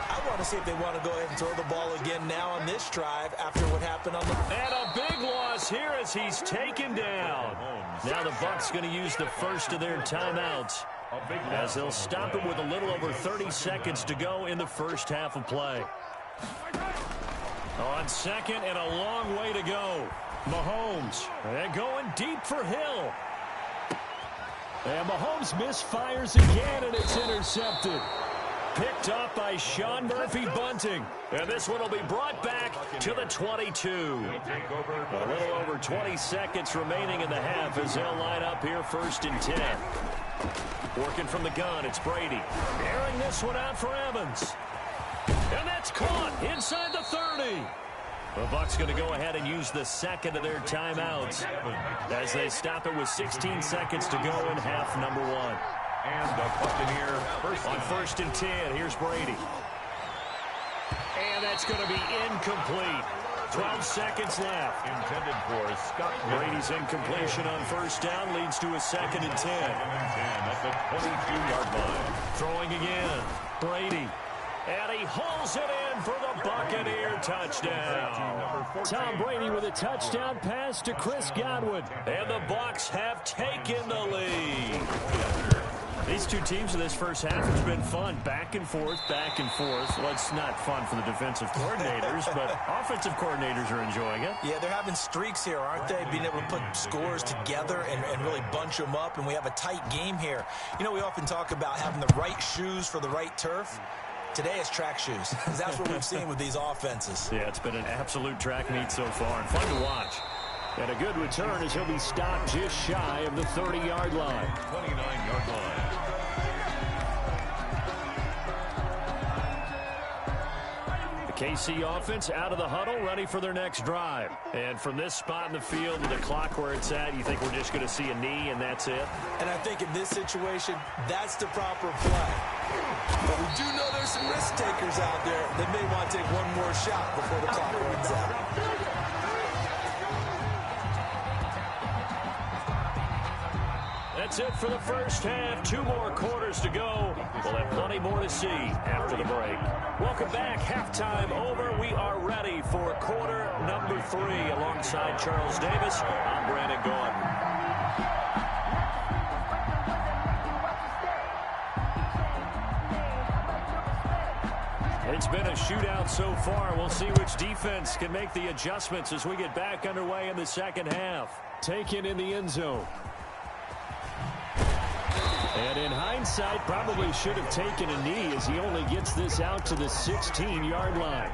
[SPEAKER 3] I want to see if they want to go ahead and throw the ball again now on this drive after what happened on the...
[SPEAKER 1] And a big loss here as he's taken down. Now the Bucs going to use the first of their timeouts, as they'll stop it with a little over 30 seconds to go in the first half of play. On second and a long way to go. Mahomes, and going deep for Hill. And Mahomes misfires again, and it's intercepted. Picked up by Sean Murphy-Bunting. And this one will be brought back to the 22. A little over 20 seconds remaining in the half as they'll line up here 1st and 10. Working from the gun, it's Brady. Airing this one out for Evans. And that's caught inside the 30. The Bucs going to go ahead and use the second of their timeouts as they stop it with 16 seconds to go in half number 1.
[SPEAKER 2] And the Buccaneer
[SPEAKER 1] on 1st and 10, here's Brady. And that's going to be incomplete. 12 seconds left.
[SPEAKER 2] Intended for Scott.
[SPEAKER 1] Brady's incompletion on 1st down leads to a 2nd and 10.
[SPEAKER 2] At the 22-yard line.
[SPEAKER 1] Throwing again. Brady. And he hauls it in for the Buccaneer touchdown. Tom Brady with a touchdown pass to Chris Godwin. And the Bucs have taken the lead. These two teams in this first half has been fun. Back and forth, back and forth. Well, it's not fun for the defensive coordinators, but offensive coordinators are enjoying it.
[SPEAKER 3] Yeah, they're having streaks here, aren't they? Being able to put scores together and really bunch them up, and we have a tight game here. You know, we often talk about having the right shoes for the right turf. Today it's track shoes. That's what we've seen with these offenses.
[SPEAKER 1] Yeah, it's been an absolute track meet so far, and fun to watch. And a good return as he'll be stopped just shy of the 30-yard line.
[SPEAKER 2] 29-yard line.
[SPEAKER 1] The KC offense out of the huddle, ready for their next drive. And from this spot in the field with the clock where it's at, you think we're just going to see a knee and that's it?
[SPEAKER 3] And I think in this situation, that's the proper play. But we do know there's some risk takers out there that may want to take one more shot before the clock runs out.
[SPEAKER 1] That's it for the first half. 2 more quarters to go. We'll have plenty more to see after the break. Welcome back. Halftime over. We are ready for quarter number 3. Alongside Charles Davis, I'm Brandon Gordon. It's been a shootout so far. We'll see which defense can make the adjustments as we get back underway in the second half. Taken in the end zone. And in hindsight, probably should have taken a knee as he only gets this out to the 16-yard line.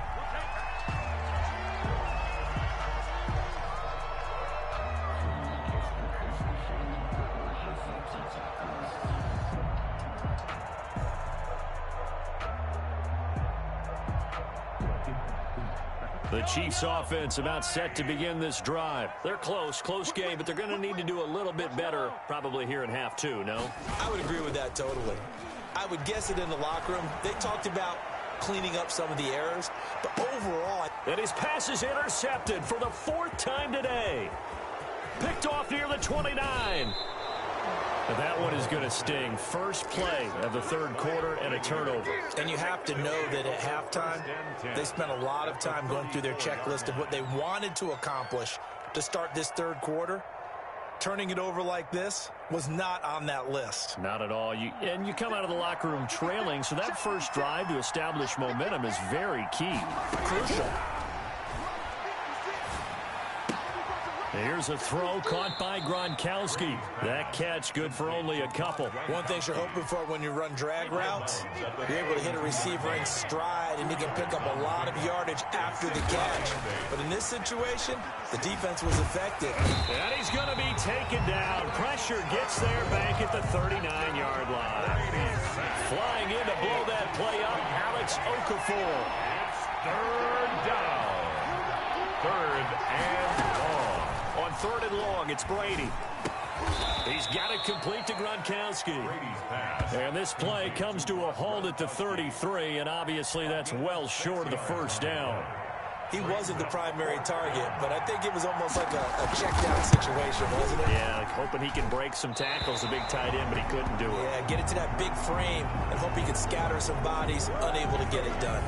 [SPEAKER 1] The Chiefs offense about set to begin this drive. They're close game, but they're going to need to do a little bit better probably here in half 2, no?
[SPEAKER 3] I would agree with that totally. I would guess it in the locker room. They talked about cleaning up some of the errors, but overall...
[SPEAKER 1] And his pass is intercepted for the 4th time today. Picked off near the 29. And that one is going to sting. First play of the 3rd quarter and a turnover.
[SPEAKER 3] And you have to know that at halftime, they spent a lot of time going through their checklist of what they wanted to accomplish to start this 3rd quarter. Turning it over like this was not on that list.
[SPEAKER 1] Not at all. And you come out of the locker room trailing, so that first drive to establish momentum is very key.
[SPEAKER 3] Crucial.
[SPEAKER 1] Here's a throw caught by Gronkowski. That catch good for only a couple.
[SPEAKER 3] One thing you're hoping for when you run drag routes, you're able to hit a receiver in stride, and he can pick up a lot of yardage after the catch. But in this situation, the defense was effective.
[SPEAKER 1] And he's going to be taken down. Pressure gets there back at the 39-yard line. Flying in to blow that play up, Alex Okafor.
[SPEAKER 2] It's 3rd down. 3rd and long.
[SPEAKER 1] On 3rd and long, it's Brady. He's got it complete to Gronkowski. And this play comes to a halt at the 33, and obviously that's well short of the first down.
[SPEAKER 3] He wasn't the primary target, but I think it was almost like a check-down situation, wasn't it?
[SPEAKER 1] Yeah, like hoping he can break some tackles, a big tight end, but he couldn't do it.
[SPEAKER 3] Yeah, get it to that big frame and hope he can scatter some bodies, unable to get it done.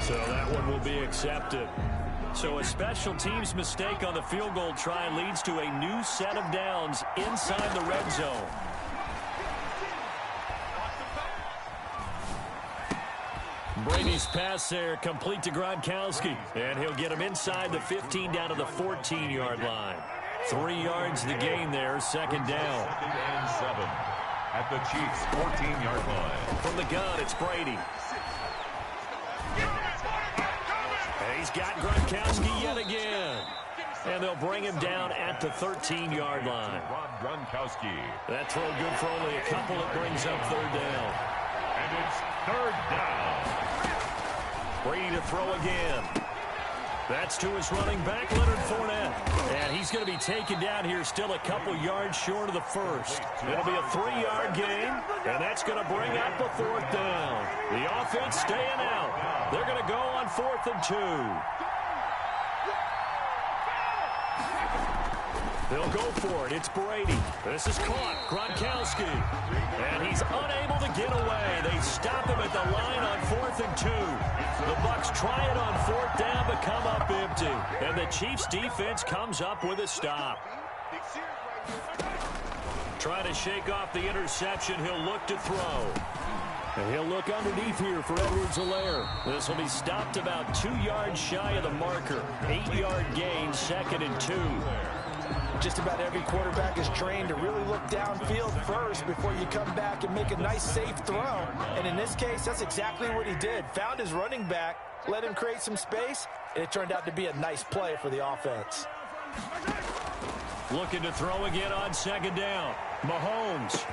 [SPEAKER 1] So that one will be accepted. So a special teams mistake on the field goal try leads to a new set of downs inside the red zone. Brady's pass there complete to Gronkowski. And he'll get him inside the 15 down to the 14-yard line. 3 yards the gain there, 2nd down.
[SPEAKER 2] 2nd and 7 at the Chiefs' 14-yard line.
[SPEAKER 1] From the gun, it's Brady. He's got Gronkowski yet again. And they'll bring him down at the 13-yard line.
[SPEAKER 2] Gronkowski.
[SPEAKER 1] That throw good for only a couple. It brings up 3rd down.
[SPEAKER 2] And it's 3rd down.
[SPEAKER 1] Brady to throw again. That's to his running back, Leonard Fournette. And he's going to be taken down here still a couple yards short of the first. It'll be a 3-yard gain, and that's going to bring up a 4th down. The offense staying out. They're going to go on 4th and 2. They'll go for it. It's Brady. This is caught. Gronkowski. And he's unable to get away. They stop him at the line on 4th and 2. The Bucs try it on 4th down, but come up empty. And the Chiefs defense comes up with a stop. Trying to shake off the interception. He'll look to throw. And he'll look underneath here for Edwards-Helaire. This will be stopped about 2 yards shy of the marker. 8-yard gain, 2nd and 2.
[SPEAKER 3] Just about every quarterback is trained to really look downfield first before you come back and make a nice, safe throw. And in this case, that's exactly what he did. Found his running back, let him create some space, and it turned out to be a nice play for the offense.
[SPEAKER 1] Looking to throw again on 2nd down. Mahomes.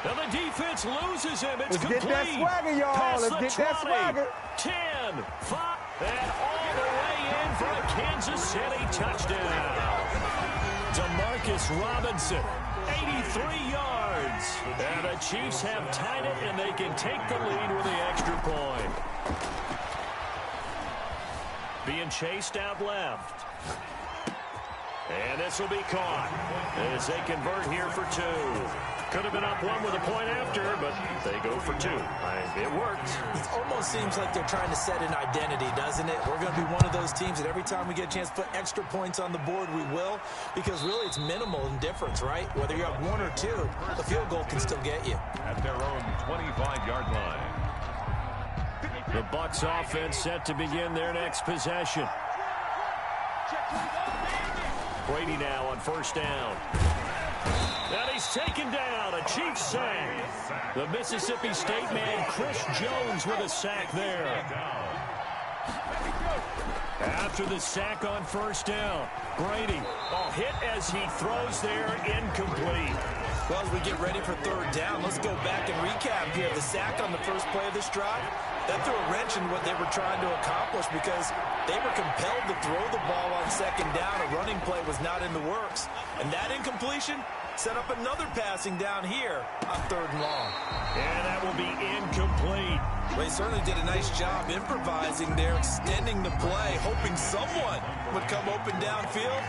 [SPEAKER 1] Now the defense loses him. It's complete.
[SPEAKER 5] Let's get that swagger, y'all. Let's get that swagger.
[SPEAKER 1] 10, 5, and all the way in for a Kansas City touchdown. Demarcus Robinson, 83 yards. And the Chiefs have tied it, and they can take the lead with the extra point. Being chased out left. And this will be caught as they convert here for two. Could have been up one with a point after, but they go for two. It worked.
[SPEAKER 3] It almost seems like they're trying to set an identity, doesn't it? We're going to be one of those teams that every time we get a chance to put extra points on the board, we will. Because really it's minimal in difference, right? Whether you have one or two, the field goal can still get you.
[SPEAKER 2] At their own 25-yard line.
[SPEAKER 1] The Bucs offense set to begin their next possession. Brady now on first down. And he's taken down. A Chiefs sack. The Mississippi State man, Chris Jones, with a sack there. After the sack on first down, Brady, hit as he throws there, incomplete.
[SPEAKER 3] Well, as we get ready for third down, let's go back and recap here. The sack on the first play of this drive, that threw a wrench in what they were trying to accomplish because they were compelled to throw the ball on second down. A running play was not in the works. And that incompletion set up another passing down here on third and long.
[SPEAKER 1] And that will be incomplete.
[SPEAKER 3] Well, he certainly did a nice job improvising there, extending the play, hoping someone would come open downfield,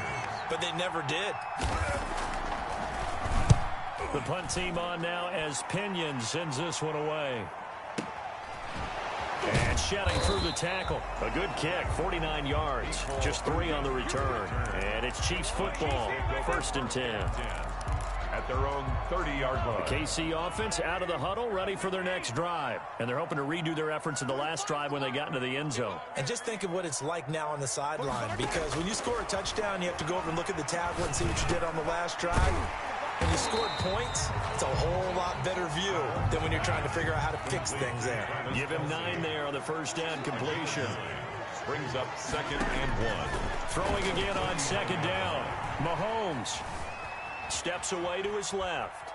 [SPEAKER 3] but they never did.
[SPEAKER 1] The punt team on now as Pinion sends this one away. And shedding through the tackle. A good kick, 49 yards. Just 3 on the return. And it's Chiefs football, 1st and 10.
[SPEAKER 2] At their own 30-yard line.
[SPEAKER 1] The KC offense out of the huddle, ready for their next drive. And they're hoping to redo their efforts in the last drive when they got into the end zone.
[SPEAKER 3] And just think of what it's like now on the sideline, because when you score a touchdown, you have to go over and look at the tablet and see what you did on the last drive. When you scored points, it's a whole lot better view than when you're trying to figure out how to fix things there.
[SPEAKER 1] Give him 9 there on the first down completion.
[SPEAKER 2] Brings up 2nd and 1.
[SPEAKER 1] Throwing again on 2nd down. Mahomes steps away to his left.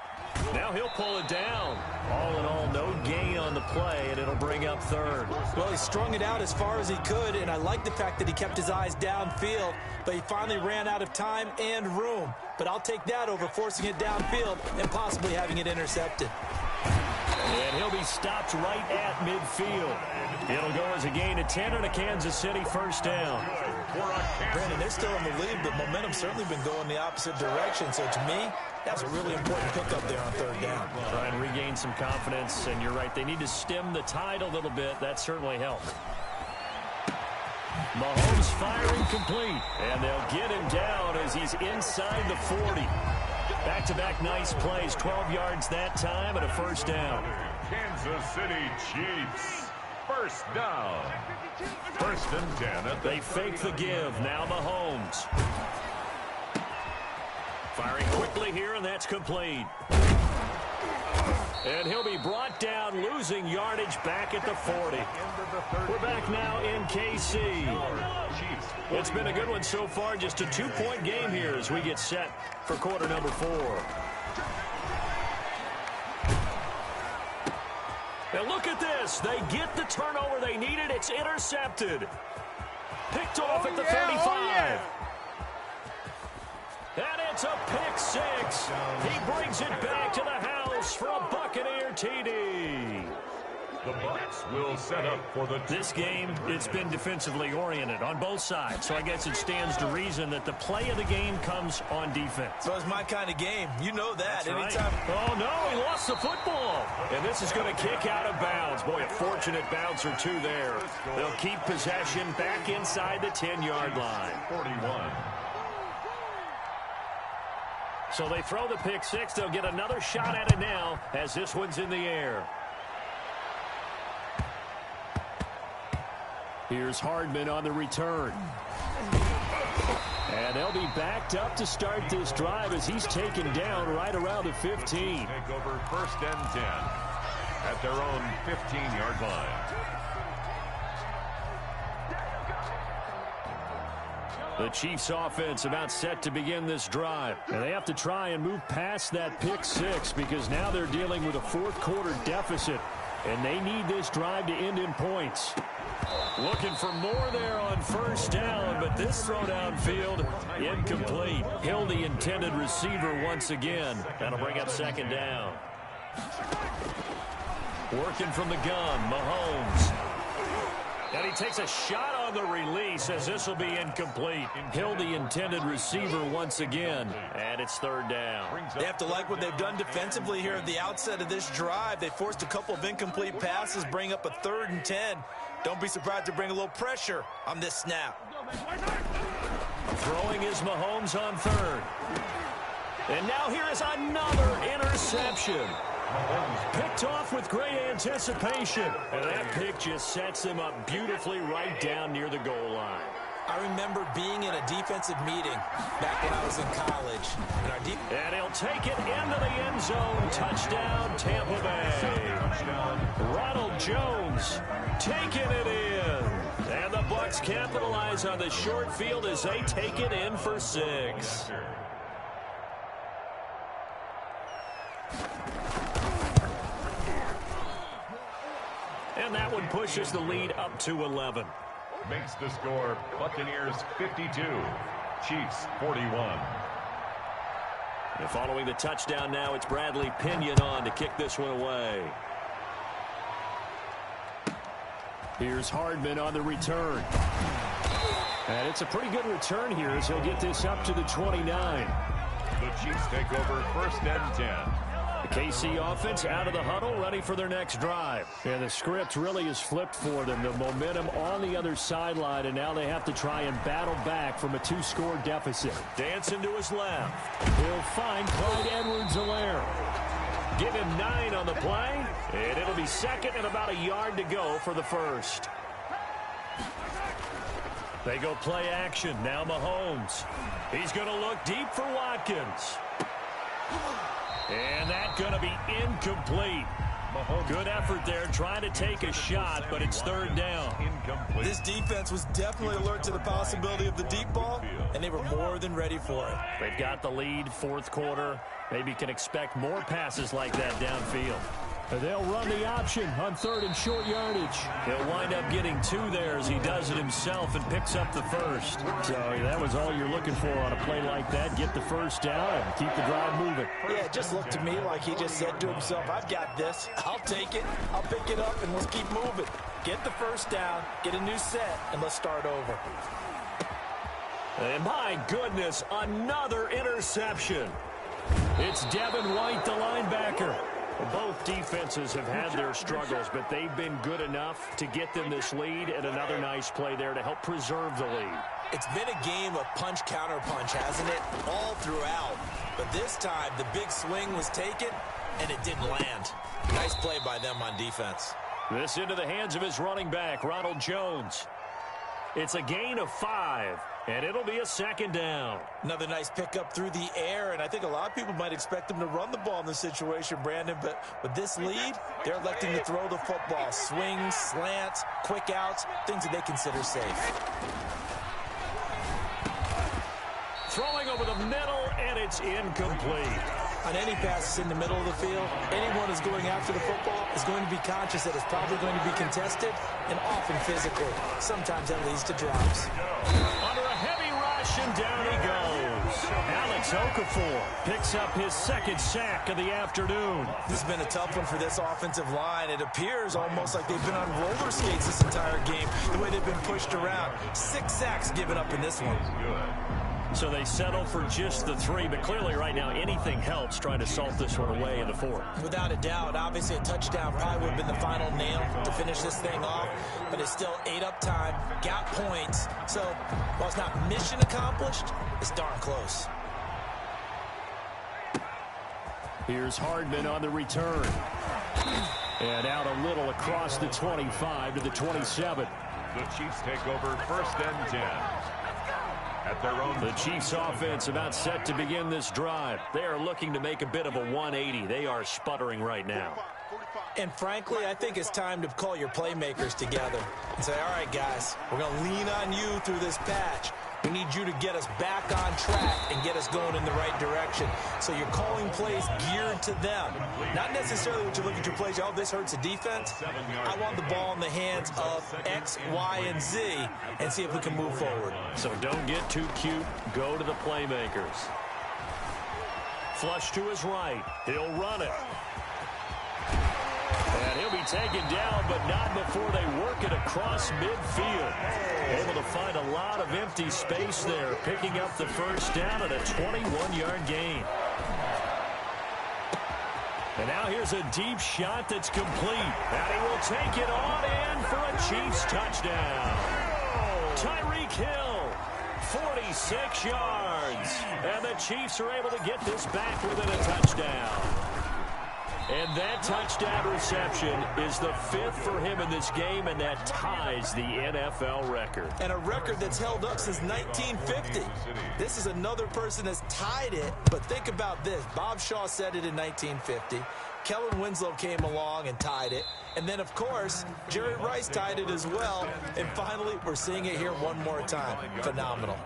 [SPEAKER 1] Now he'll pull it down. All in all, no gain on the play, and it'll bring up 3rd.
[SPEAKER 3] Well, he strung it out as far as he could, and I like the fact that he kept his eyes downfield, but he finally ran out of time and room. But I'll take that over forcing it downfield and possibly having it intercepted.
[SPEAKER 1] And he'll be stopped right at midfield. It'll go as a gain of 10 and a Kansas City first down.
[SPEAKER 3] Brandon, they're still in the lead, but momentum's certainly been going the opposite direction. So to me, that's a really important pickup there on 3rd down.
[SPEAKER 1] Try and regain some confidence, and you're right, they need to stem the tide a little bit. That certainly helped. Mahomes firing complete, and they'll get him down as he's inside the 40. Back-to-back nice plays, 12 yards that time and a first down.
[SPEAKER 2] Kansas City Chiefs, first down. 1st and 10.
[SPEAKER 1] They fake the give. Now Mahomes. Firing quickly here, and that's complete. And he'll be brought down, losing yardage back at the 40. We're back now in KC. It's been a good one so far, just a 2-point game here as we get set for quarter number 4. And look at this. They get the turnover they needed. It's intercepted. Picked off at the 35. And it's a pick 6. He brings it back to the house for a Buccaneer TD.
[SPEAKER 2] The Bucs will set up for
[SPEAKER 1] This game, it's been defensively oriented on both sides, so I guess it stands to reason that the play of the game comes on defense.
[SPEAKER 3] So it's my kind of game. You know that.
[SPEAKER 1] That's anytime. Right. Oh, no, he lost the football. And this is going to kick out of bounds. Boy, a fortunate bounce or 2 there. They'll keep possession back inside the 10-yard line.
[SPEAKER 2] 41.
[SPEAKER 1] So they throw the pick 6. They'll get another shot at it now as this one's in the air. Here's Hardman on the return. And they'll be backed up to start this drive as he's taken down right around the 15.
[SPEAKER 2] Take over 1st and 10 at their own 15-yard line.
[SPEAKER 1] The Chiefs offense about set to begin this drive. And they have to try and move past that pick 6 because now they're dealing with a 4th quarter deficit. And they need this drive to end in points. Looking for more there on first down, but this throw downfield incomplete. Hill, the intended receiver once again. That'll bring up second down. Working from the gun, Mahomes. And he takes a shot on the release as this will be incomplete. Hill, the intended receiver once again. And it's third down.
[SPEAKER 3] They have to like what they've done defensively here at the outset of this drive. They forced a couple of incomplete passes, bring up a 3rd and 10. Don't be surprised to bring a little pressure on this snap.
[SPEAKER 1] Throwing is Mahomes on 3rd. And now here is another interception. Picked off with great anticipation. And that pick just sets them up beautifully right down near the goal line.
[SPEAKER 3] I remember being in a defensive meeting back when I was in college.
[SPEAKER 1] And he'll take it into the end zone. Touchdown, Tampa Bay. Ronald Jones taking it in. And the Bucs capitalize on the short field as they take it in for 6. And that one pushes the lead up to 11.
[SPEAKER 2] Makes the score Buccaneers 52, Chiefs 41.
[SPEAKER 1] And following the touchdown now, it's Bradley Pinion on to kick this one away. Here's Hardman on the return. And it's a pretty good return here as he'll get this up to the 29.
[SPEAKER 2] The Chiefs take over 1st and 10.
[SPEAKER 1] The KC offense out of the huddle, ready for their next drive. And the script really is flipped for them. The momentum on the other sideline, and now they have to try and battle back from a 2-score deficit. Dancing to his left. He'll find Clyde Edwards-Helaire. Give him 9 on the play, and it'll be 2nd and about a yard to go for the 1st. They go play action. Now Mahomes. He's going to look deep for Watkins. And that's going to be incomplete. Good effort there trying to take a shot, but it's 3rd down.
[SPEAKER 2] Incomplete.
[SPEAKER 3] This defense was definitely alert to the possibility of the deep ball, and they were more than ready for it.
[SPEAKER 1] They've got the lead, 4th quarter. Maybe can expect more passes like that downfield. They'll run the option on 3rd and short yardage. He'll wind up getting 2 there as he does it himself and picks up the 1st. So that was all you're looking for on a play like that. Get the 1st down and keep the drive moving.
[SPEAKER 3] Yeah, it just looked to me like he just said to himself, I've got this. I'll take it. I'll pick it up, and let's keep moving. Get the 1st down, get a new set, and let's start over.
[SPEAKER 1] And my goodness, another interception. It's Devin White, the linebacker. Both defenses have had their struggles, but they've been good enough to get them this lead, and another nice play there to help preserve the lead.
[SPEAKER 3] It's been a game of punch-counter-punch, hasn't it? All throughout. But this time, the big swing was taken, and it didn't land. Nice play by them on defense.
[SPEAKER 1] This into the hands of his running back, Ronald Jones. It's a gain of 5, and it'll be a 2nd down.
[SPEAKER 3] Another nice pickup through the air, and I think a lot of people might expect them to run the ball in this situation, Brandon, but with this lead, they're electing to throw the football. Swings, slants, quick outs, things that they consider safe.
[SPEAKER 1] Throwing over the middle, and it's incomplete.
[SPEAKER 3] On any passes in the middle of the field, anyone who's going after the football is going to be conscious that it's probably going to be contested and often physical. Sometimes that leads to drops.
[SPEAKER 1] Under a heavy rush, and down he goes. Alex Okafor picks up his 2nd sack of the afternoon.
[SPEAKER 3] This has been a tough one for this offensive line. It appears almost like they've been on roller skates this entire game, the way they've been pushed around. 6 sacks given up in this one.
[SPEAKER 1] So they settle for just the 3, but clearly right now anything helps trying to salt this one away in the 4th.
[SPEAKER 3] Without a doubt, obviously a touchdown probably would have been the final nail to finish this thing off, but it's still 8 up time, got points. So while it's not mission accomplished, it's darn close.
[SPEAKER 1] Here's Hardman on the return. And out a little across the 25 to the 27.
[SPEAKER 2] The Chiefs take over 1st and 10. At their own.
[SPEAKER 1] The Chiefs offense about set to begin this drive. They are looking to make a bit of a 180. They are sputtering right now.
[SPEAKER 3] And frankly, I think it's time to call your playmakers together and say, all right, guys, we're going to lean on you through this patch. We need you to get us back on track and get us going in the right direction. So you're calling plays geared to them. Not necessarily what you look at your plays, oh, this hurts the defense. I want the ball in the hands of X, Y, and Z and see if we can move forward.
[SPEAKER 1] So don't get too cute. Go to the playmakers. Flush to his right. He'll run it. And he'll be taken down, but not before they work it across midfield. Able to find a lot of empty space there, picking up the first down at a 21-yard gain. And now here's a deep shot that's complete. And he will take it on in for a Chiefs touchdown. Tyreek Hill, 46 yards. And the Chiefs are able to get this back within a touchdown. And that touchdown reception is the 5th for him in this game, and that ties the NFL record.
[SPEAKER 3] And a record that's held up since 1950. This is another person that's tied it, but think about this. Bob Shaw said it in 1950. Kellen Winslow came along and tied it. And then, of course, Jerry Rice tied it as well. And finally, we're seeing it here one more time. Phenomenal.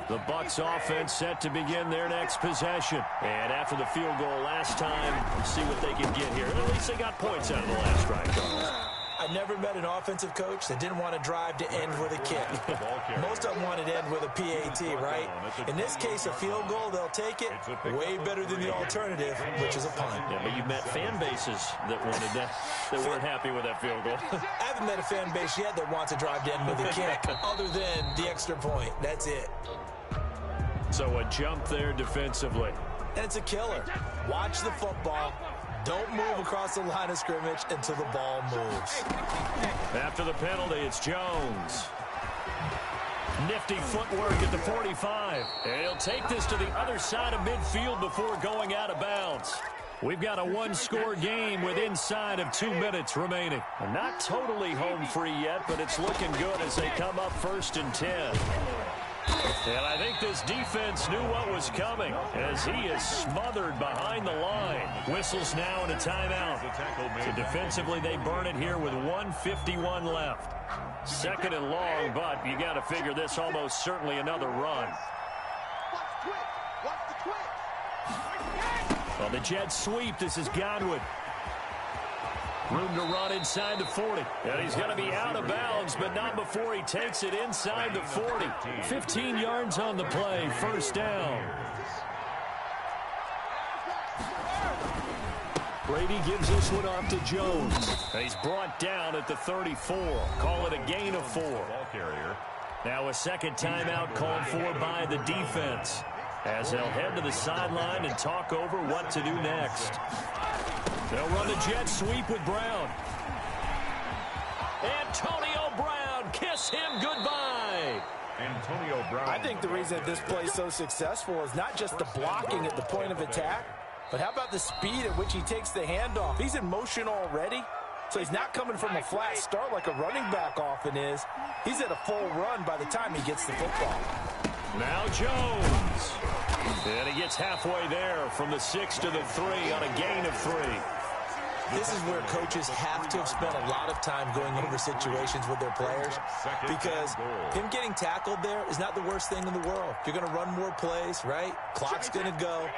[SPEAKER 1] The Bucs offense set to begin their next possession. And after the field goal last time, see what they can get here. At least they got points out of the last drive.
[SPEAKER 3] I've never met an offensive coach that didn't want to drive to end with a kick. Most of them wanted to end with a PAT, right? In this case, a field goal, they'll take it. Way better than the alternative, which is a punt.
[SPEAKER 1] Yeah, but you've met fan bases that wanted that weren't happy with that field goal.
[SPEAKER 3] I haven't met a fan base yet that wants to drive to end with a kick, other than the extra point. That's it.
[SPEAKER 1] So a jump there defensively.
[SPEAKER 3] And it's a killer. Watch the football. Don't move across the line of scrimmage until the ball moves.
[SPEAKER 1] After the penalty, it's Jones. Nifty footwork at the 45. And he'll take this to the other side of midfield before going out of bounds. We've got a one-score game with inside of 2 minutes remaining. Not totally home free yet, but it's looking good as they come up 1st and 10. And I think this defense knew what was coming as he is smothered behind the line. Whistles now and a timeout. So defensively, they burn it here with 1:51 left. 2nd and long, but you got to figure this almost certainly another run. Well, the Jets sweep. This is Godwin. Room to run inside the 40. And he's going to be out of bounds, but not before he takes it inside the 40. 15 yards on the play. 1st down. Brady gives this one off to Jones. And he's brought down at the 34. Call it a gain of 4. Now a second timeout called for by the defense, as they'll head to the sideline and talk over what to do next. They'll run the jet sweep with Brown. Antonio Brown, kiss him goodbye.
[SPEAKER 2] Antonio Brown.
[SPEAKER 3] I think the reason that this play is so successful is not just the blocking at the point of attack, but how about the speed at which he takes the handoff? He's in motion already, so he's not coming from a flat start like a running back often is. He's at a full run by the time he gets the football.
[SPEAKER 1] Now Jones. And he gets halfway there from the 6 to the 3 on a gain of 3.
[SPEAKER 3] This is where coaches have to have spent a lot of time going over situations with their players, because him getting tackled there is not the worst thing in the world. You're going to run more plays, right? Clock's going to go.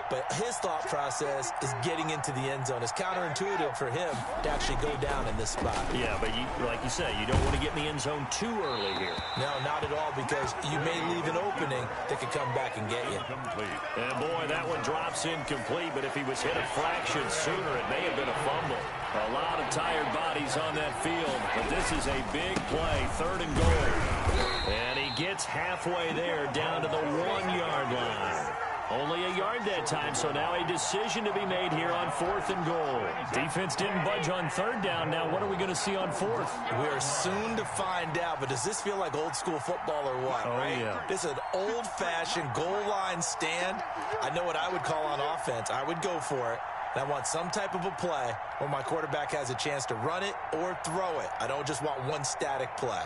[SPEAKER 3] But his thought process is getting into the end zone. It's counterintuitive for him to actually go down in this spot.
[SPEAKER 1] Yeah, but like you say, you don't want to get in the end zone too early here.
[SPEAKER 3] No, not at all, because you may leave an opening that could come back and get you.
[SPEAKER 1] And boy, that one drops incomplete, but if he was hit a fraction sooner, it may have been a fumble. A lot of tired bodies on that field, but this is a big play, 3rd and goal. And he gets halfway there down to the 1-yard line. Only a yard that time, so now a decision to be made here on 4th and goal. Defense didn't budge on 3rd down. Now what are we going to see on 4th?
[SPEAKER 3] We're soon to find out, but does this feel like old school football or what, right?
[SPEAKER 1] Yeah.
[SPEAKER 3] This is an old-fashioned goal line stand. I know what I would call on offense. I would go for it. And I want some type of a play where my quarterback has a chance to run it or throw it. I don't just want one static play.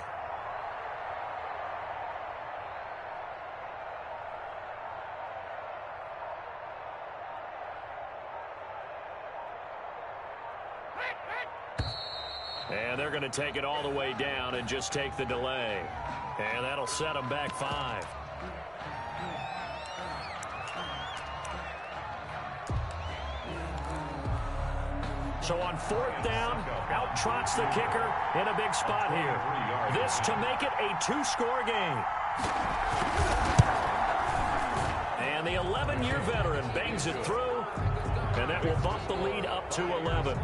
[SPEAKER 1] And they're they're going to take it all the way down and just take the delay. And that'll set them back 5. So on 4th down, out trots the kicker in a big spot here. This to make it a 2-score game. And the 11-year veteran bangs it through, and that will bump the lead up to 11.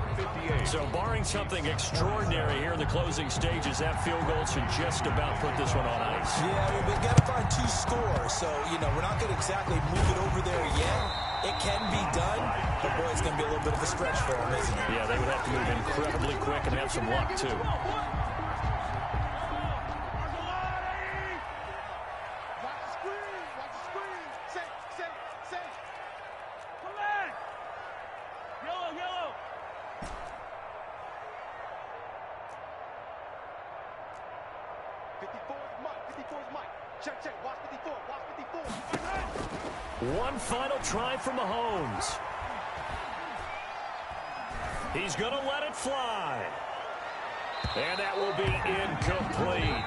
[SPEAKER 1] So barring something extraordinary here in the closing stages, that field goal should just about put this one on ice.
[SPEAKER 3] Yeah, we've got to find 2 scores. So, we're not going to exactly move it over there yet. It can be done, but boy, it's going to be a little bit of a stretch for them, isn't it?
[SPEAKER 1] Yeah, they would have to move incredibly quick and have some luck, too. One final try from Mahomes. He's going to let it fly. And that will be incomplete.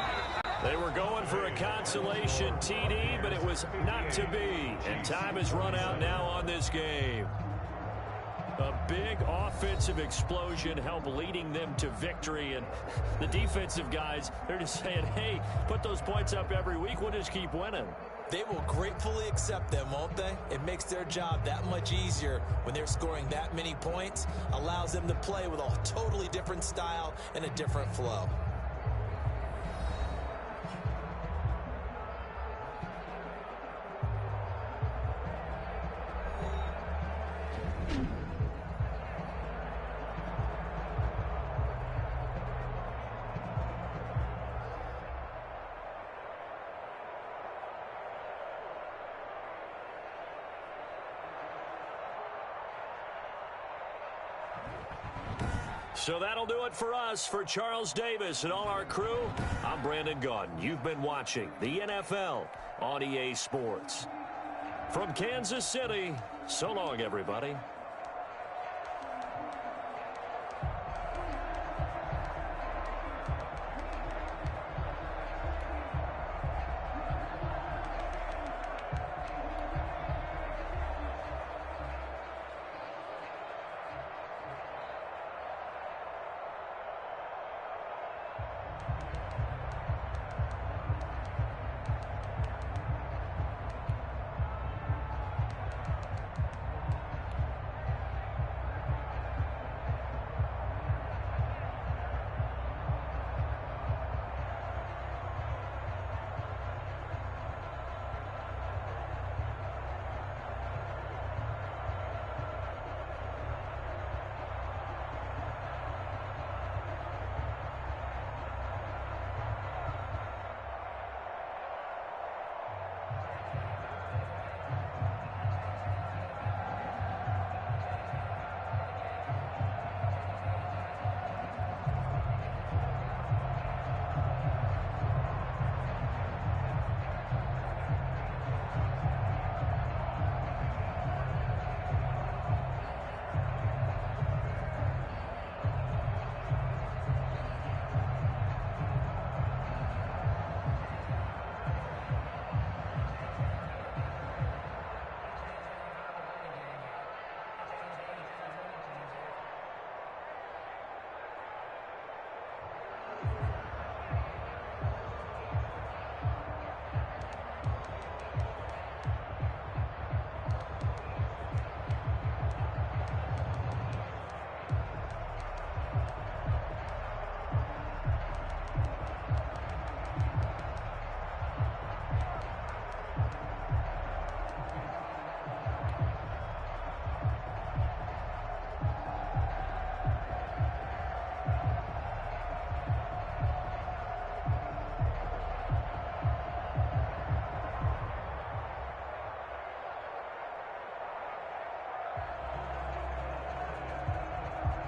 [SPEAKER 1] They were going for a consolation TD, but it was not to be. And time has run out now on this game. A big offensive explosion helped leading them to victory. And the defensive guys, they're just saying, hey, put those points up every week. We'll just keep winning.
[SPEAKER 3] They will gratefully accept them, won't they? It makes their job that much easier when they're scoring that many points. Allows them to play with a totally different style and a different flow.
[SPEAKER 1] So that'll do it for us. For Charles Davis and all our crew, I'm Brandon Gaudin. You've been watching the NFL on EA Sports. From Kansas City, so long, everybody.